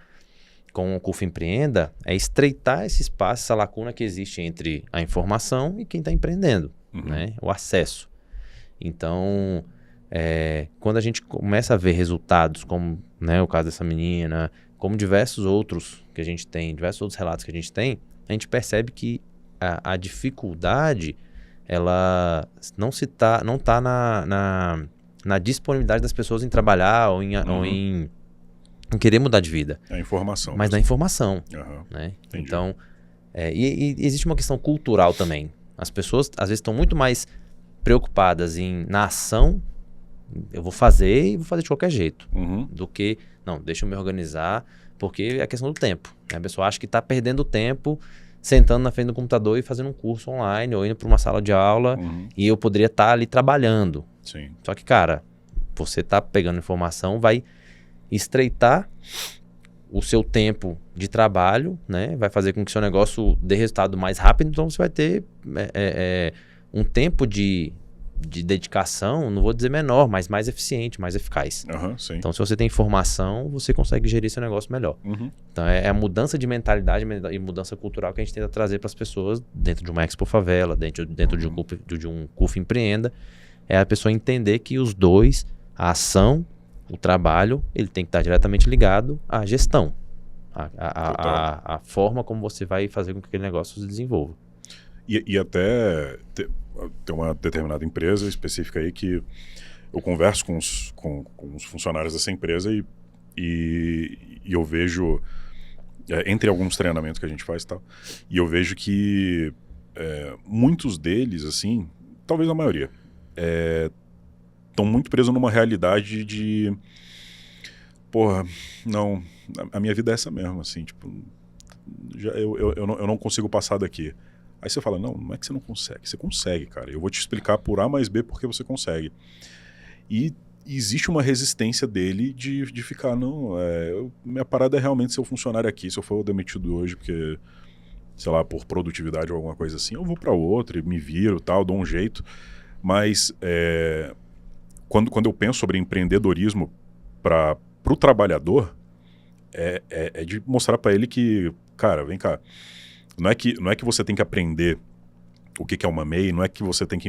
com o CUF Empreenda, é estreitar esse espaço, essa lacuna que existe entre a informação e quem está empreendendo, né? O acesso. Então, quando a gente começa a ver resultados, como, né, o caso dessa menina, como diversos outros que a gente tem, diversos outros relatos que a gente percebe que a dificuldade, ela não está na disponibilidade das pessoas em trabalhar ou em querer mudar de vida. É a informação. Mas na informação. Né? Entendi. Então, e existe uma questão cultural também. As pessoas, às vezes, estão muito mais preocupadas na ação, eu vou fazer e vou fazer de qualquer jeito, do que, não, deixa eu me organizar, porque é a questão do tempo. Né? A pessoa acha que está perdendo tempo sentando na frente do computador e fazendo um curso online ou indo para uma sala de aula e eu poderia estar ali trabalhando. Sim. Só que, cara, você tá pegando informação, vai estreitar o seu tempo de trabalho, né? Vai fazer com que seu negócio dê resultado mais rápido, então você vai ter um tempo de dedicação, não vou dizer menor, mas mais eficiente, mais eficaz. Sim. Então, se você tem informação, você consegue gerir seu negócio melhor. Então, é a mudança de mentalidade e mudança cultural que a gente tenta trazer para as pessoas dentro de uma Expo Favela, dentro de um CUF Empreenda, é a pessoa entender que os dois, a ação, o trabalho, ele tem que estar diretamente ligado à gestão, a forma como você vai fazer com que aquele negócio se desenvolva. E até tem uma determinada empresa específica aí que eu converso com os funcionários dessa empresa e eu vejo, entre alguns treinamentos que a gente faz e tal, e eu vejo que muitos deles, assim, talvez a maioria, estão muito presos numa realidade de, porra, não, a minha vida é essa mesmo, assim, tipo, eu não consigo passar daqui. Aí você fala, não é que você não consegue, você consegue, cara, eu vou te explicar por A mais B porque você consegue. E existe uma resistência dele de ficar, não, minha parada é realmente ser o funcionário aqui, se eu for demitido hoje porque, sei lá, por produtividade ou alguma coisa assim, eu vou para outra e me viro, tal, dou um jeito. Mas quando eu penso sobre empreendedorismo para o trabalhador, é de mostrar para ele que, cara, vem cá, não é que você tem que aprender o que é uma MEI, não é que você tem que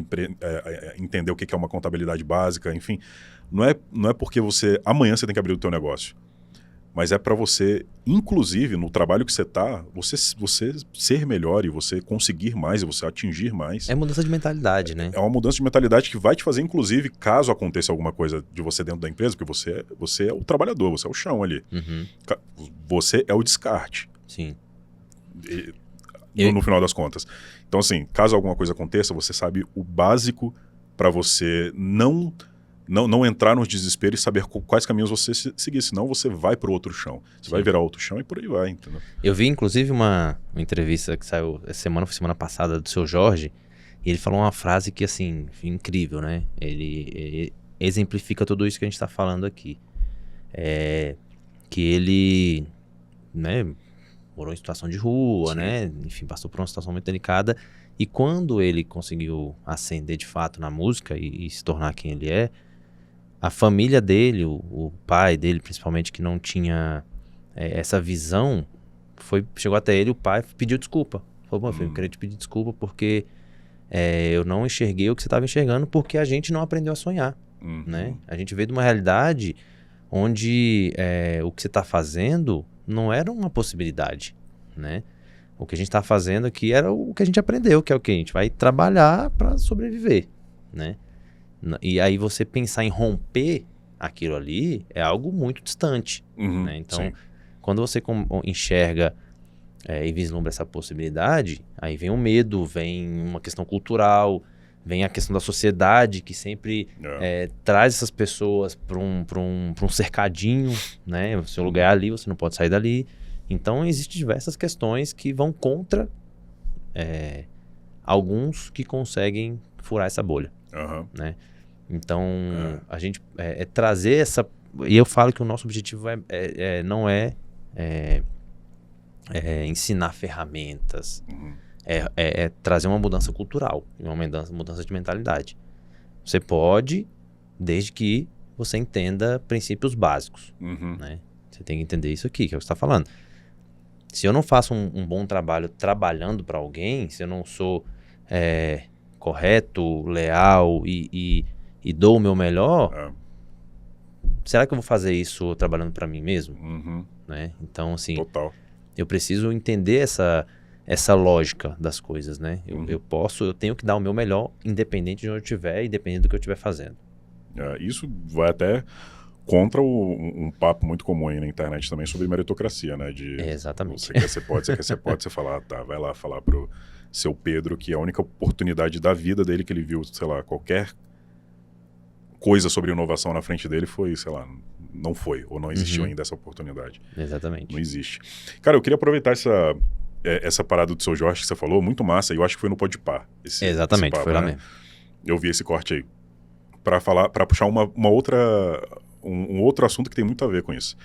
entender o que é uma contabilidade básica, enfim, não é porque amanhã você tem que abrir o teu negócio, mas é para você, inclusive no trabalho que você está, você ser melhor e você conseguir mais e você atingir mais. É mudança de mentalidade, né? É uma mudança de mentalidade que vai te fazer, inclusive, caso aconteça alguma coisa de você dentro da empresa, porque você é o trabalhador, você é o chão ali. Você é o descarte. Sim. No final das contas. Então, assim, caso alguma coisa aconteça, você sabe o básico para você não entrar nos desesperos e saber quais caminhos você seguir, senão você vai para o outro chão. Você vai virar outro chão e por aí vai, entendeu? Eu vi, inclusive, uma entrevista que saiu semana passada do seu Jorge, e ele falou uma frase que, assim, incrível, né? Ele exemplifica tudo isso que a gente está falando aqui. Que ele, né, morou em situação de rua, né? Enfim, passou por uma situação muito delicada. E quando ele conseguiu ascender de fato na música e se tornar quem ele é, a família dele, o pai dele principalmente, que não tinha essa visão, chegou até ele, o pai pediu desculpa. Falou, meu filho, eu queria te pedir desculpa porque eu não enxerguei o que você estava enxergando porque a gente não aprendeu a sonhar. Né? A gente veio de uma realidade onde o que você está fazendo não era uma possibilidade, né? O que a gente está fazendo aqui era o que a gente aprendeu, que é o que a gente vai trabalhar para sobreviver, né? E aí você pensar em romper aquilo ali é algo muito distante, né? Então, quando você enxerga e vislumbra essa possibilidade, aí vem o medo, vem uma questão cultural, vem a questão da sociedade que sempre traz essas pessoas para um cercadinho, né? O seu lugar é ali, você não pode sair dali. Então, existem diversas questões que vão contra alguns que conseguem furar essa bolha, né? Então, a gente trazer essa... E eu falo que o nosso objetivo não é ensinar ferramentas, é trazer uma mudança cultural, uma mudança de mentalidade. Você pode, desde que você entenda princípios básicos, né? Você tem que entender isso aqui, que é o que você está falando. Se eu não faço um bom trabalho trabalhando para alguém, se eu não sou correto, leal e dou o meu melhor, será que eu vou fazer isso trabalhando para mim mesmo? Uhum. Né? Então, assim, Total. eu preciso entender essa lógica das coisas, né? Eu tenho que dar o meu melhor, independente de onde eu estiver, independente do que eu estiver fazendo. Isso vai até contra um papo muito comum aí na internet também sobre meritocracia, né? Exatamente. Você quer ser pode, você fala, tá, vai lá falar pro seu Pedro que a única oportunidade da vida dele que ele viu, sei lá, qualquer coisa sobre inovação na frente dele foi, sei lá, não foi, ou não existiu ainda essa oportunidade. Exatamente. Não existe. Cara, eu queria aproveitar essa parada do seu Jorge que você falou, muito massa, e eu acho que foi no Podpah. Exatamente, papo, foi lá né? mesmo. Eu vi esse corte aí. Para puxar um outro assunto que tem muito a ver com isso.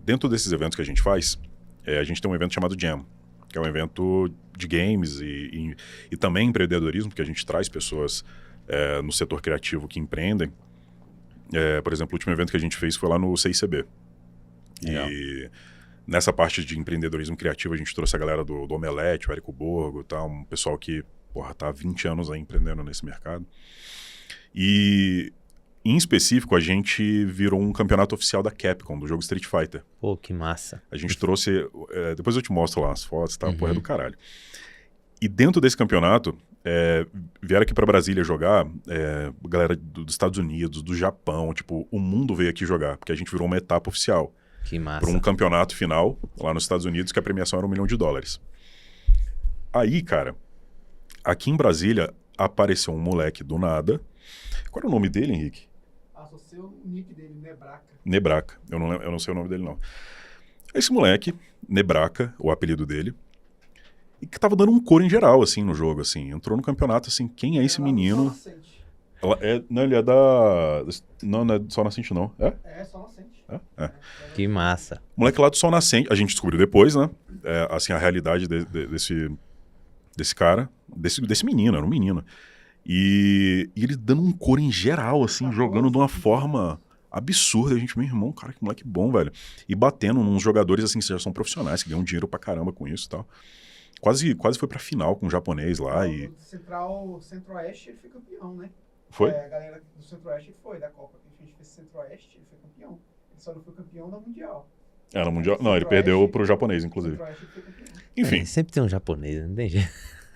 Dentro desses eventos que a gente faz, a gente tem um evento chamado Jam, que é um evento de games e também empreendedorismo, porque a gente traz pessoas no setor criativo que empreendem. Por exemplo, o último evento que a gente fez foi lá no CICB. Legal. E nessa parte de empreendedorismo criativo, a gente trouxe a galera do Omelete, o Érico Borgo, tá? Um pessoal que tá há 20 anos aí empreendendo nesse mercado. E, em específico, a gente virou um campeonato oficial da Capcom, do jogo Street Fighter. Pô, que massa. A gente trouxe... depois eu te mostro lá as fotos, tá? Porra do caralho. E dentro desse campeonato, vieram aqui pra Brasília jogar galera dos Estados Unidos, do Japão, tipo, o mundo veio aqui jogar, porque a gente virou uma etapa oficial. Que massa. Para um campeonato final, lá nos Estados Unidos, que a premiação era $1 milhão. Aí, cara, aqui em Brasília, apareceu um moleque do nada. Qual era o nome dele, Henrique? Só sei o nick dele, Nebraca. Nebraca. Eu não sei o nome dele, não. Esse moleque, Nebraca, o apelido dele, e que tava dando um coro em geral, assim, no jogo, assim. Entrou no campeonato, assim, quem é esse menino? Não, ele é da... Não é do Sol Nascente, não. É Sol Nascente. Que massa. Moleque lá do Sol Nascente, a gente descobriu depois, né? Assim, a realidade desse cara, desse menino, era um menino. E ele dando um coro em geral, assim, jogando de uma forma absurda. A gente, meu irmão, cara, que moleque bom, velho. E batendo nos jogadores, assim, que já são profissionais, que ganham dinheiro pra caramba com isso e tal. Quase foi pra final com um japonês lá e... Centro-Oeste, ele foi campeão, né? Foi? A galera do Centro-Oeste foi, da Copa que a gente fez Centro-Oeste, ele foi campeão. Ele só não foi campeão da Mundial. No Mundial? Não, ele perdeu pro japonês, inclusive. Centro-Oeste, ele foi campeão. Enfim. Sempre tem um japonês, não tem jeito.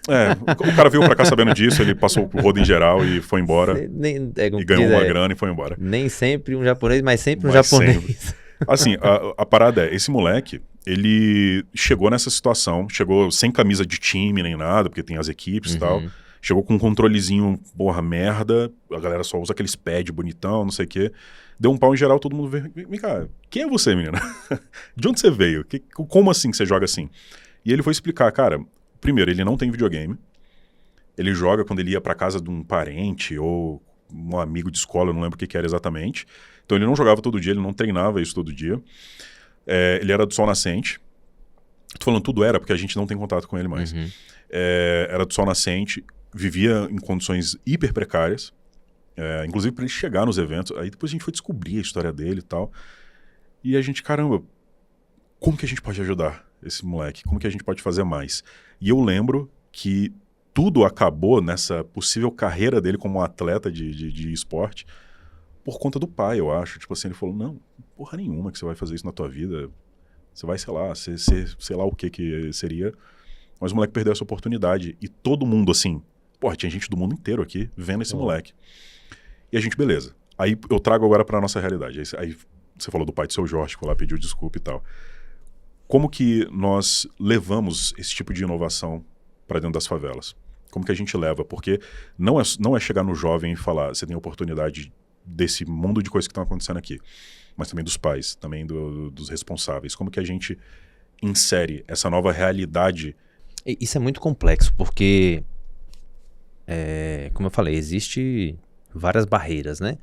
O cara veio pra cá sabendo disso, ele passou o rodo em geral e foi embora. E ganhou uma grana e foi embora. Nem sempre um japonês, mas sempre um japonês. Sempre. Assim, a parada esse moleque, ele chegou nessa situação, chegou sem camisa de time nem nada, porque tem as equipes e tal. Chegou com um controlezinho, porra, merda, a galera só usa aqueles pads bonitão, não sei o quê. Deu um pau em geral, todo mundo vem cá, quem é você, menina? De onde você veio? Como assim que você joga assim? E ele foi explicar, cara, primeiro, ele não tem videogame, ele joga quando ele ia pra casa de um parente ou um amigo de escola, eu não lembro o que era exatamente. Então ele não jogava todo dia, ele não treinava isso todo dia. Ele era do Sol Nascente. Tô falando tudo era, porque a gente não tem contato com ele mais. Era do Sol Nascente, vivia em condições hiper precárias, inclusive para ele chegar nos eventos. Aí depois a gente foi descobrir a história dele e tal. E a gente, caramba, como que a gente pode ajudar esse moleque? Como que a gente pode fazer mais? E eu lembro que tudo acabou nessa possível carreira dele como um atleta de esporte por conta do pai, eu acho. Tipo assim, ele falou, não, porra nenhuma que você vai fazer isso na tua vida. Você vai, sei lá, sei lá o que seria. Mas o moleque perdeu essa oportunidade. E todo mundo, assim, porra, tinha gente do mundo inteiro aqui vendo esse moleque. E a gente, beleza. Aí eu trago agora pra nossa realidade. Aí você falou do pai do seu Jorge, foi lá, pediu desculpa e tal. Como que nós levamos esse tipo de inovação para dentro das favelas? Como que a gente leva? Porque não é chegar no jovem e falar, você tem a oportunidade desse mundo de coisas que estão acontecendo aqui, mas também dos pais, também dos responsáveis. Como que a gente insere essa nova realidade? Isso é muito complexo, porque, como eu falei, existe várias barreiras, né?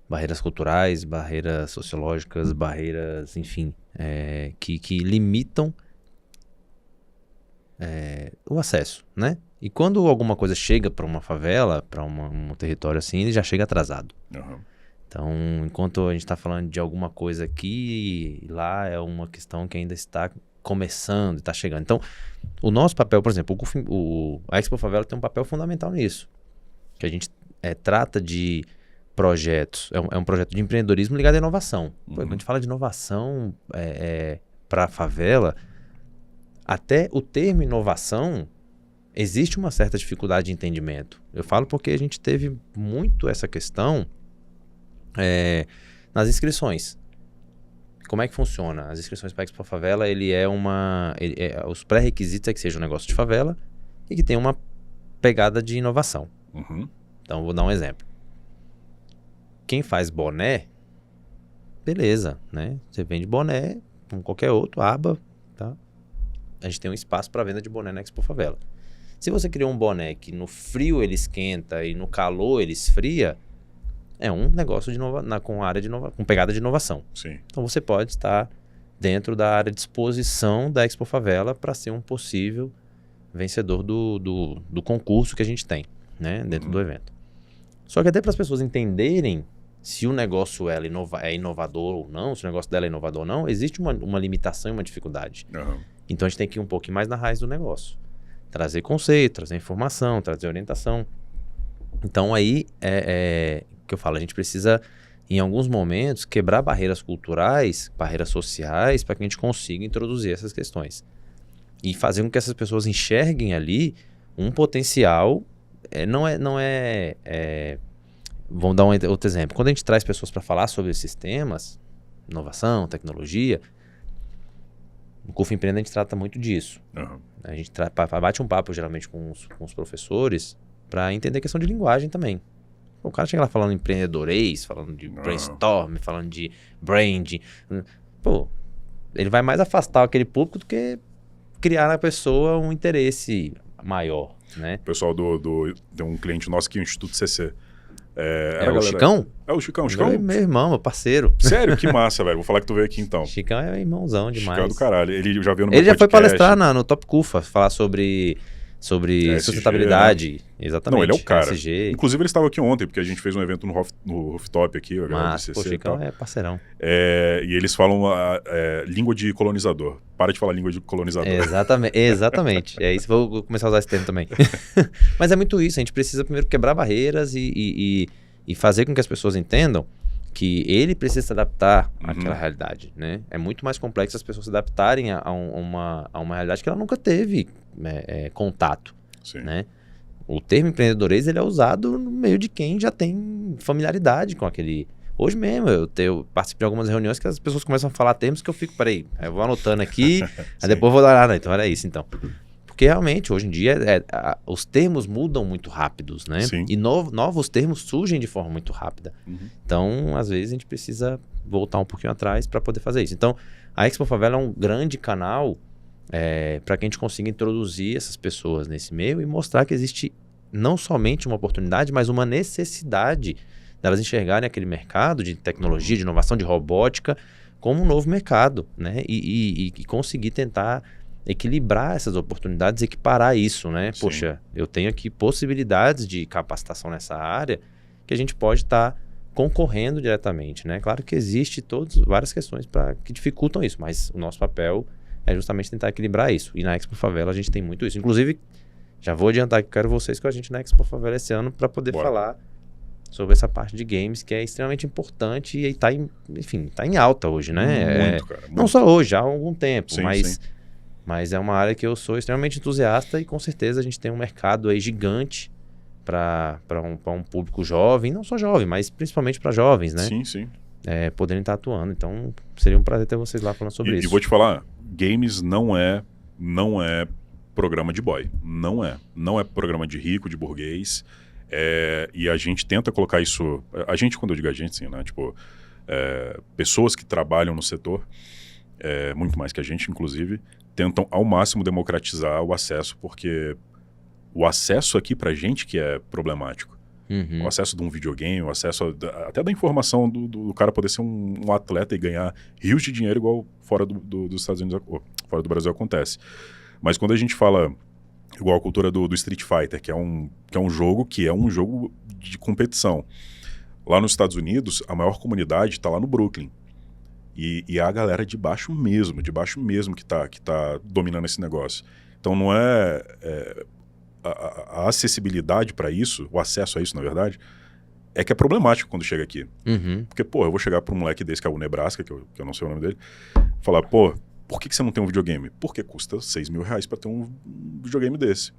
Barreiras culturais, barreiras sociológicas, barreiras, enfim, que limitam o acesso, né? E quando alguma coisa chega para uma favela, para um território assim, ele já chega atrasado. Então, enquanto a gente está falando de alguma coisa aqui, lá é uma questão que ainda está começando, está chegando. Então, o nosso papel, por exemplo, a Expo Favela tem um papel fundamental nisso, que a gente trata de projetos, é um projeto de empreendedorismo ligado à inovação. Pô, quando a gente fala de inovação para a favela, até o termo inovação, existe uma certa dificuldade de entendimento. Eu falo porque a gente teve muito essa questão nas inscrições. Como é que funciona? As inscrições para a Expo Favela, os pré-requisitos é que seja um negócio de favela e que tenha uma pegada de inovação. Então, vou dar um exemplo. Quem faz boné, beleza, né? Você vende boné, como qualquer outro, aba, tá? A gente tem um espaço para venda de boné na Expo Favela. Se você criou um boné que no frio ele esquenta e no calor ele esfria, é um negócio com pegada de inovação. Sim. Então você pode estar dentro da área de exposição da Expo Favela para ser um possível vencedor do concurso que a gente tem, né, dentro do evento. Só que até para as pessoas entenderem se o negócio é inovador ou não, se o negócio dela é inovador ou não, existe uma limitação e uma dificuldade. Então a gente tem que ir um pouquinho mais na raiz do negócio. Trazer conceito, trazer informação, trazer orientação. Então aí que eu falo, a gente precisa, em alguns momentos, quebrar barreiras culturais, barreiras sociais, para que a gente consiga introduzir essas questões. E fazer com que essas pessoas enxerguem ali um potencial. Vamos dar outro exemplo. Quando a gente traz pessoas para falar sobre esses temas, inovação, tecnologia, no CUF Empreenda a gente trata muito disso. A gente bate um papo geralmente com os professores para entender a questão de linguagem também. O cara chega lá falando empreendedorês, falando de brainstorm, falando de branding. Pô, ele vai mais afastar aquele público do que criar na pessoa um interesse maior, né? O pessoal de um cliente nosso aqui, o Instituto CC. O Chicão? É o Chicão. Meu irmão, meu parceiro. Sério? Que massa, velho. Vou falar que tu veio aqui então. Chicão é irmãozão demais. Chicão é do caralho. Ele já veio no meu podcast. Ele já foi palestrar no Top Cufa, falar sobre sustentabilidade. Exatamente. Não, ele é o cara. ESG. Inclusive ele estava aqui ontem, porque a gente fez um evento no Rooftop aqui. Mas, o Chicão é parceirão. E eles falam língua de colonizador. Para de falar língua de colonizador. Exatamente. É isso, vou começar a usar esse termo também. Mas é muito isso, a gente precisa primeiro quebrar barreiras e fazer com que as pessoas entendam que ele precisa se adaptar àquela realidade, né? É muito mais complexo as pessoas se adaptarem a uma realidade que ela nunca teve contato, né? O termo empreendedorês, ele é usado no meio de quem já tem familiaridade com aquele... Hoje mesmo, eu participo de algumas reuniões que as pessoas começam a falar termos que eu fico, peraí, eu vou anotando aqui, aí depois eu vou dar, então era isso, então. Porque realmente, hoje em dia, os termos mudam muito rápidos, né? Sim. E novos termos surgem de forma muito rápida. Então, às vezes, a gente precisa voltar um pouquinho atrás para poder fazer isso. Então, a Expo Favela é um grande canal para que a gente consiga introduzir essas pessoas nesse meio e mostrar que existe não somente uma oportunidade, mas uma necessidade delas enxergarem aquele mercado de tecnologia, de inovação, de robótica, como um novo mercado, né? E conseguir tentar equilibrar essas oportunidades, equiparar isso, né? Sim. Poxa, eu tenho aqui possibilidades de capacitação nessa área que a gente pode estar concorrendo diretamente, né? Claro que existe várias questões que dificultam isso, mas o nosso papel é justamente tentar equilibrar isso. E na Expo Favela a gente tem muito isso. Inclusive, já vou adiantar que quero vocês com a gente na Expo Favela esse ano para poder falar sobre essa parte de games, que é extremamente importante e está em alta hoje, né? Muito, cara. Muito. Não só hoje, há algum tempo, Sim, mas é uma área que eu sou extremamente entusiasta e com certeza a gente tem um mercado aí gigante para um público jovem, não só jovem, mas principalmente para jovens, né? Sim. Poderem estar atuando. Então, seria um prazer ter vocês lá falando sobre isso. E vou te falar, games não é programa de boy. Não é. Não é programa de rico, de burguês. E a gente tenta colocar isso... A gente, quando eu digo a gente, sim, né? Tipo, pessoas que trabalham no setor, muito mais que a gente, inclusive, tentam ao máximo democratizar o acesso, porque o acesso aqui pra gente que é problemático. O acesso de um videogame, o acesso até da informação do cara poder ser um atleta e ganhar rios de dinheiro igual fora dos Estados Unidos, fora do Brasil acontece. Mas quando a gente fala igual a cultura do Street Fighter, que é um jogo de competição. Lá nos Estados Unidos, a maior comunidade está lá no Brooklyn. E a galera de baixo mesmo que tá dominando esse negócio. Então não a acessibilidade para isso, o acesso a isso, na verdade, é que é problemático quando chega aqui. Uhum. Porque, pô, eu vou chegar para um moleque desse que é o Nebraska, que eu não sei o nome dele, falar, pô, por que você não tem um videogame? Porque custa R$6.000 para ter um videogame desse.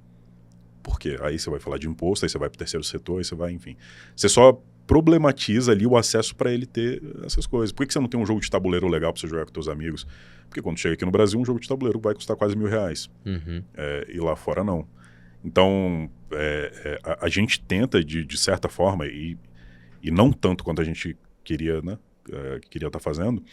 Por quê? Aí você vai falar de imposto, aí você vai para o terceiro setor, aí você vai, enfim. Você só problematiza ali o acesso para ele ter essas coisas. Por que você não tem um jogo de tabuleiro legal para você jogar com seus amigos? Porque quando chega aqui no Brasil, um jogo de tabuleiro vai custar quase R$1.000. Uhum. E lá fora não. Então, a gente tenta, de certa forma, e não tanto quanto a gente queria, né, queria estar fazendo,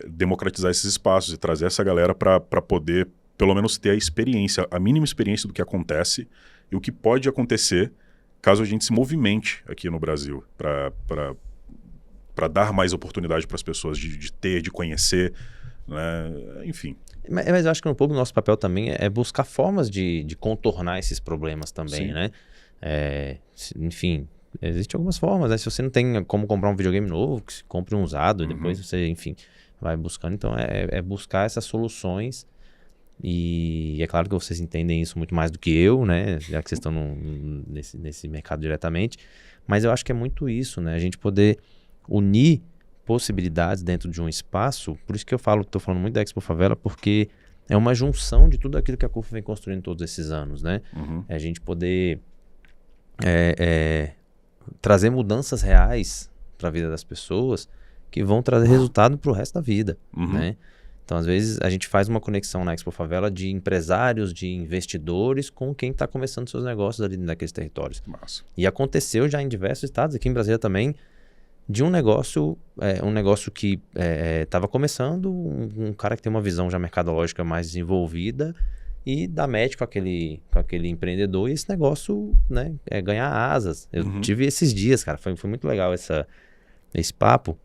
democratizar esses espaços e trazer essa galera para poder, pelo menos, ter a experiência, a mínima experiência do que acontece e o que pode acontecer caso a gente se movimente aqui no Brasil para dar mais oportunidade para as pessoas de ter, de conhecer, né? Enfim. Mas eu acho que um pouco o nosso papel também é buscar formas de contornar esses problemas também, Sim. né? Enfim, existem algumas formas, né? Se você não tem como comprar um videogame novo, que se compre um usado, depois você, enfim, vai buscando. Então, é buscar essas soluções. E é claro que vocês entendem isso muito mais do que eu, né? Já que vocês estão nesse mercado diretamente. Mas eu acho que é muito isso, né? A gente poder unir possibilidades dentro de um espaço. Por isso que estou falando muito da Expo Favela, porque é uma junção de tudo aquilo que a CUFA vem construindo todos esses anos, né? Uhum. É a gente poder trazer mudanças reais para a vida das pessoas que vão trazer resultado para o resto da vida, né? Então, às vezes, a gente faz uma conexão na Expo Favela de empresários, de investidores com quem está começando seus negócios ali naqueles territórios. Massa. E aconteceu já em diversos estados, aqui em Brasília também, de um negócio que estava começando, um cara que tem uma visão já mercadológica mais desenvolvida e dá match com aquele empreendedor e esse negócio, né, ganhar asas. Eu tive esses dias, cara, foi muito legal esse papo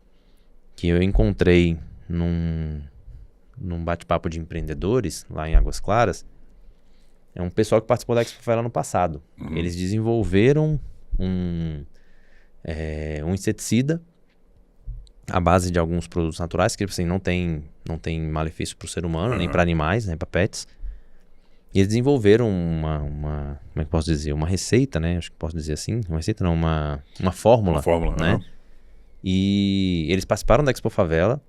que eu encontrei num bate-papo de empreendedores lá em Águas Claras. É um pessoal que participou da Expo Favela no passado. Eles desenvolveram um inseticida à base de alguns produtos naturais que assim, não tem malefício para o ser humano, nem para animais, nem para pets. E eles desenvolveram como é que posso dizer? Uma receita, né? Acho que posso dizer assim. Uma receita não, uma fórmula. Uma fórmula, né? E eles participaram da Expo Favela,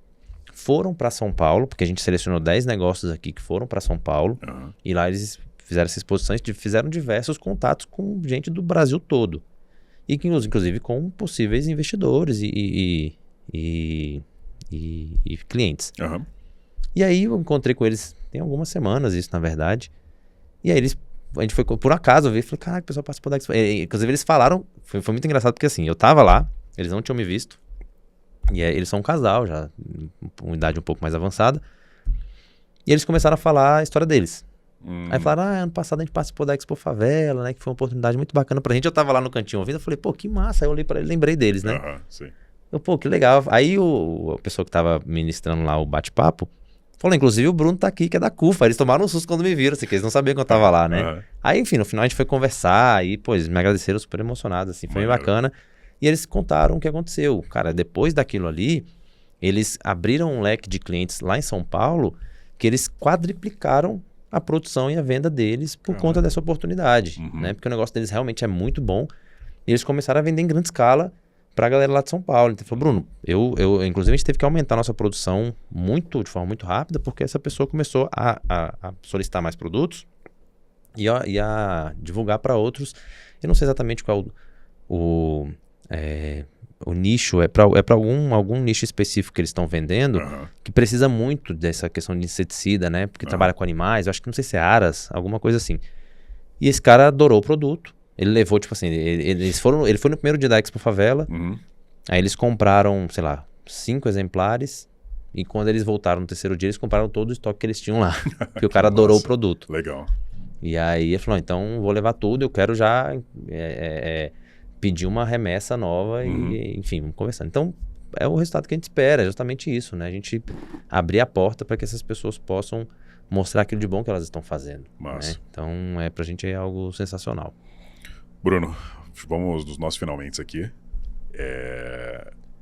foram para São Paulo, porque a gente selecionou 10 negócios aqui que foram para São Paulo. E lá eles fizeram essa exposição e fizeram diversos contatos com gente do Brasil todo. E inclusive com possíveis investidores e clientes. E aí eu encontrei com eles tem algumas semanas, isso na verdade. E aí a gente foi, por acaso, eu vi e falei, caraca, o pessoal participou da Expo. Inclusive eles falaram, foi muito engraçado porque assim, eu tava lá, eles não tinham me visto. E eles são um casal já, com idade um pouco mais avançada. E eles começaram a falar a história deles. Aí falaram, ano passado a gente participou da Expo Favela, né? Que foi uma oportunidade muito bacana pra gente. Eu tava lá no cantinho ouvindo, eu falei, pô, que massa. Aí eu olhei pra ele, lembrei deles, né? Sim. Eu, pô, que legal. Aí a pessoa que tava ministrando lá o bate-papo falou, inclusive o Bruno tá aqui, que é da CUFA. Eles tomaram um susto quando me viram, assim, que eles não sabiam que eu tava lá, né? Aí, enfim, no final a gente foi conversar e, pô, eles me agradeceram super emocionados, assim, foi bem bacana. E eles contaram o que aconteceu. Cara, depois daquilo ali, eles abriram um leque de clientes lá em São Paulo que eles quadriplicaram a produção e a venda deles por conta dessa oportunidade, né? Porque o negócio deles realmente é muito bom. E eles começaram a vender em grande escala pra galera lá de São Paulo. Então, falou, Bruno, inclusive a gente teve que aumentar a nossa produção de forma muito rápida, porque essa pessoa começou a solicitar mais produtos e a divulgar para outros. Eu não sei exatamente qual o nicho, é para algum nicho específico que eles estão vendendo, que precisa muito dessa questão de inseticida, né? Porque trabalha com animais, eu acho que não sei se é aras, alguma coisa assim. E esse cara adorou o produto. Ele levou, tipo assim, ele foi no primeiro dia da Expo Favela, aí eles compraram, sei lá, 5 exemplares, e quando eles voltaram no terceiro dia, eles compraram todo o estoque que eles tinham lá, porque o cara adorou o produto. Legal. E aí ele falou, então vou levar tudo, eu quero já pedir uma remessa nova e, enfim, vamos conversar. Então, é o resultado que a gente espera, é justamente isso, né? A gente abrir a porta para que essas pessoas possam mostrar aquilo de bom que elas estão fazendo. Massa. Né? Então, pra gente é algo sensacional. Bruno, vamos nos nossos finalmente aqui.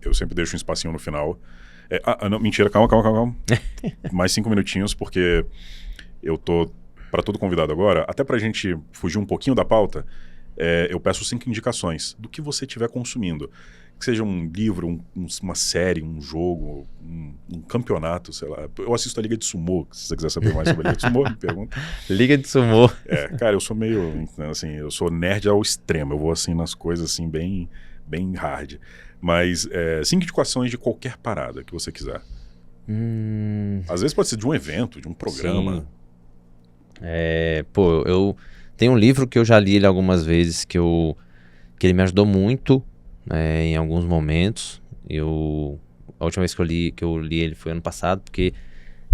Eu sempre deixo um espacinho no final. Não, mentira, calma. Mais 5 minutinhos, porque eu tô, para todo convidado agora, até pra gente fugir um pouquinho da pauta, eu peço 5 indicações do que você estiver consumindo. Que seja um livro, uma série, um jogo, um campeonato, sei lá. Eu assisto a Liga de Sumô, se você quiser saber mais sobre a Liga de Sumô, me pergunta. Liga de Sumô. Cara, eu sou meio, assim, eu sou nerd ao extremo. Eu vou, assim, nas coisas, assim, bem hard. Mas 5 indicações de qualquer parada que você quiser. Às vezes pode ser de um evento, de um programa. Sim. Eu tenho um livro que eu já li ele algumas vezes, que ele me ajudou muito, em alguns momentos. A última vez que eu li ele foi ano passado, porque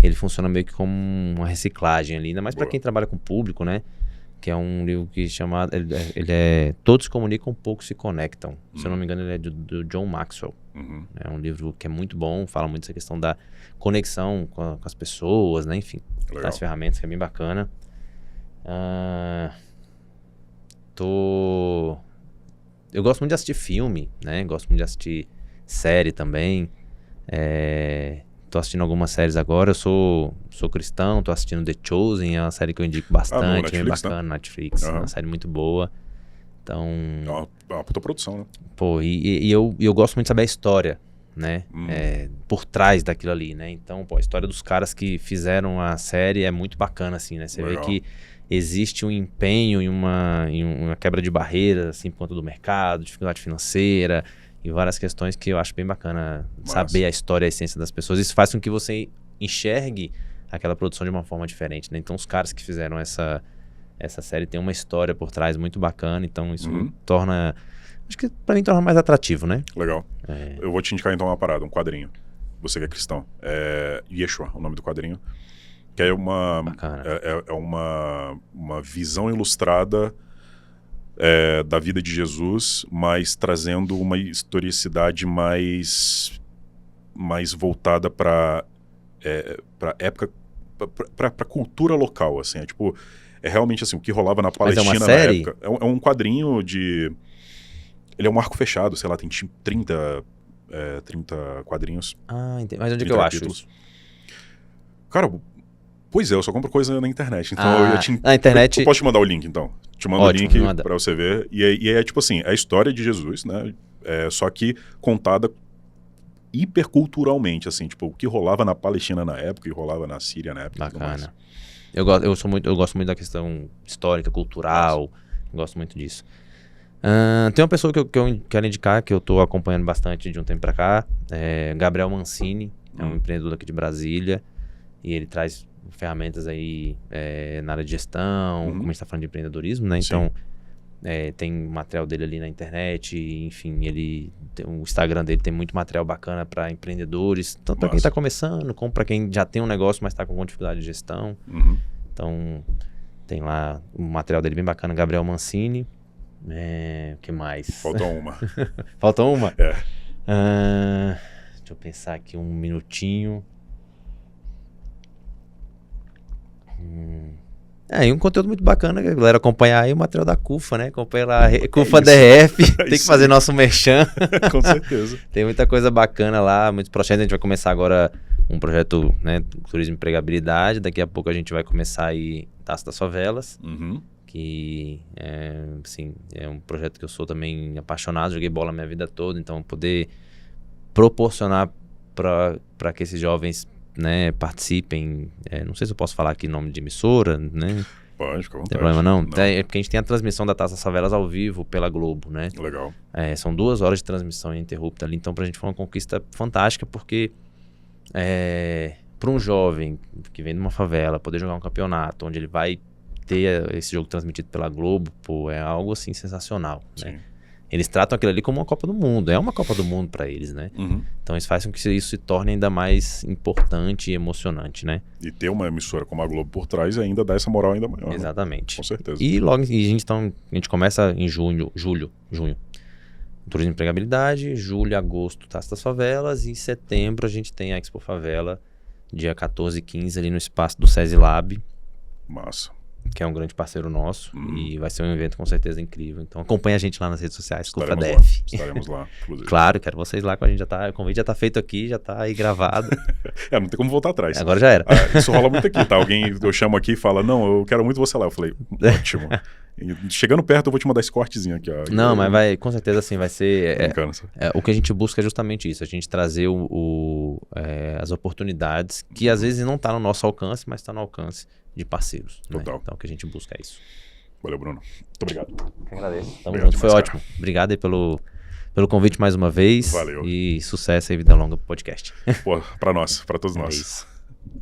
ele funciona meio que como uma reciclagem ali, ainda mais para quem trabalha com público, né? Que é um livro que chama... Ele é Todos Comunicam, Poucos Se Conectam. Se eu não me engano, ele é do John Maxwell. É um livro que é muito bom, fala muito dessa questão da conexão com as pessoas, né? Enfim, das ferramentas, que é bem bacana. Eu gosto muito de assistir filme, né? Gosto muito de assistir série também. Tô assistindo algumas séries agora. Eu sou cristão, tô assistindo The Chosen, é uma série que eu indico bastante, bem bacana, né? Netflix, uma série muito boa. Então... É uma puta produção, né? E eu gosto muito de saber a história, né? Por trás daquilo ali, né? Então, a história dos caras que fizeram a série é muito bacana, assim, né? Você vê que existe um empenho e uma quebra de barreiras, assim, por conta do mercado, dificuldade financeira e várias questões que eu acho bem bacana saber a história, a essência das pessoas. Isso faz com que você enxergue aquela produção de uma forma diferente, né? Então, os caras que fizeram essa série tem uma história por trás muito bacana, então isso torna... Acho que pra mim torna mais atrativo, né? Legal. Eu vou te indicar então uma parada, um quadrinho. Você que é cristão. Yeshua, o nome do quadrinho. Que é uma visão ilustrada da vida de Jesus, mas trazendo uma historicidade mais voltada para época, para cultura local, assim. É realmente assim, o que rolava na Palestina na época. É um quadrinho de... Ele é um arco fechado, sei lá, tem 30 quadrinhos. Entendi. Mas onde é que eu acho isso? Cara, pois eu só compro coisa na internet. Então na internet... Eu posso te mandar o link, então. Te mando Ótimo, o link pra você ver. E é tipo assim, a história de Jesus, né? Só que contada hiperculturalmente, assim. Tipo, o que rolava na Palestina na época, o que rolava na Síria na época. Bacana. Eu gosto muito da questão histórica, cultural. Gosto muito disso. Tem uma pessoa que eu quero indicar, que eu tô acompanhando bastante de um tempo pra cá. Gabriel Mancini. É um empreendedor aqui de Brasília. E ele traz ferramentas aí na área de gestão, como a gente tá falando de empreendedorismo, né? Então, tem material dele ali na internet, enfim, o Instagram dele tem muito material bacana para empreendedores, tanto para quem tá começando, como para quem já tem um negócio, mas tá com alguma dificuldade de gestão. Então, tem lá um material dele bem bacana, Gabriel Mancini. O que mais? Falta uma. Falta uma? Deixa eu pensar aqui um minutinho. E um conteúdo muito bacana, que a galera acompanhar aí o material da CUFA, né? Acompanha lá, CUFA DRF, tem que fazer nosso merchan. Com certeza. Tem muita coisa bacana lá, muitos projetos. A gente vai começar agora um projeto, né, Turismo e Empregabilidade. Daqui a pouco a gente vai começar aí Taça das Favelas, que assim, é um projeto que eu sou também apaixonado, joguei bola a minha vida toda, então poder proporcionar para que esses jovens, né, participem, não sei se eu posso falar aqui em nome de emissora, né? Pode, fica à vontade. Não tem problema não. É porque a gente tem a transmissão da Taça das Favelas ao vivo pela Globo, né? Legal. São 2 horas de transmissão ininterrupta ali, então pra gente foi uma conquista fantástica, porque para um jovem que vem de uma favela poder jogar um campeonato onde ele vai ter esse jogo transmitido pela Globo, é algo assim sensacional, né? Eles tratam aquilo ali como uma Copa do Mundo. É uma Copa do Mundo para eles, né? Então isso faz com que isso se torne ainda mais importante e emocionante, né? E ter uma emissora como a Globo por trás ainda dá essa moral ainda maior. Exatamente. Né? Com certeza. E logo a gente começa em junho. Turismo e Empregabilidade, julho, agosto, Taça das Favelas, e em setembro a gente tem a Expo Favela, dia 14 e 15 ali no espaço do SESI Lab. Massa. que é um grande parceiro nosso, e vai ser um evento com certeza incrível. Então acompanha a gente lá nas redes sociais, Cufa DF. Estaremos lá, inclusive. Claro, quero vocês lá com a gente, o convite já tá feito aqui, já tá aí gravado. Não tem como voltar atrás. Agora já era. Isso rola muito aqui, tá? Eu chamo aqui e fala, não, eu quero muito você lá. Eu falei, ótimo. Chegando perto, eu vou te mandar esse cortezinho aqui, ó. Não, mas vai, com certeza assim, vai ser... Brincando, o que a gente busca é justamente isso, a gente trazer as oportunidades que às vezes não tá no nosso alcance, mas tá no alcance de parceiros. Total. Né? Então o que a gente busca é isso. Valeu, Bruno. Muito obrigado. Eu agradeço. Tamo Obrigado junto, foi demais, ótimo. Obrigado aí pelo convite mais uma vez. Valeu. E sucesso aí, vida longa pro podcast. Pô, pra nós, pra todos nós. É isso.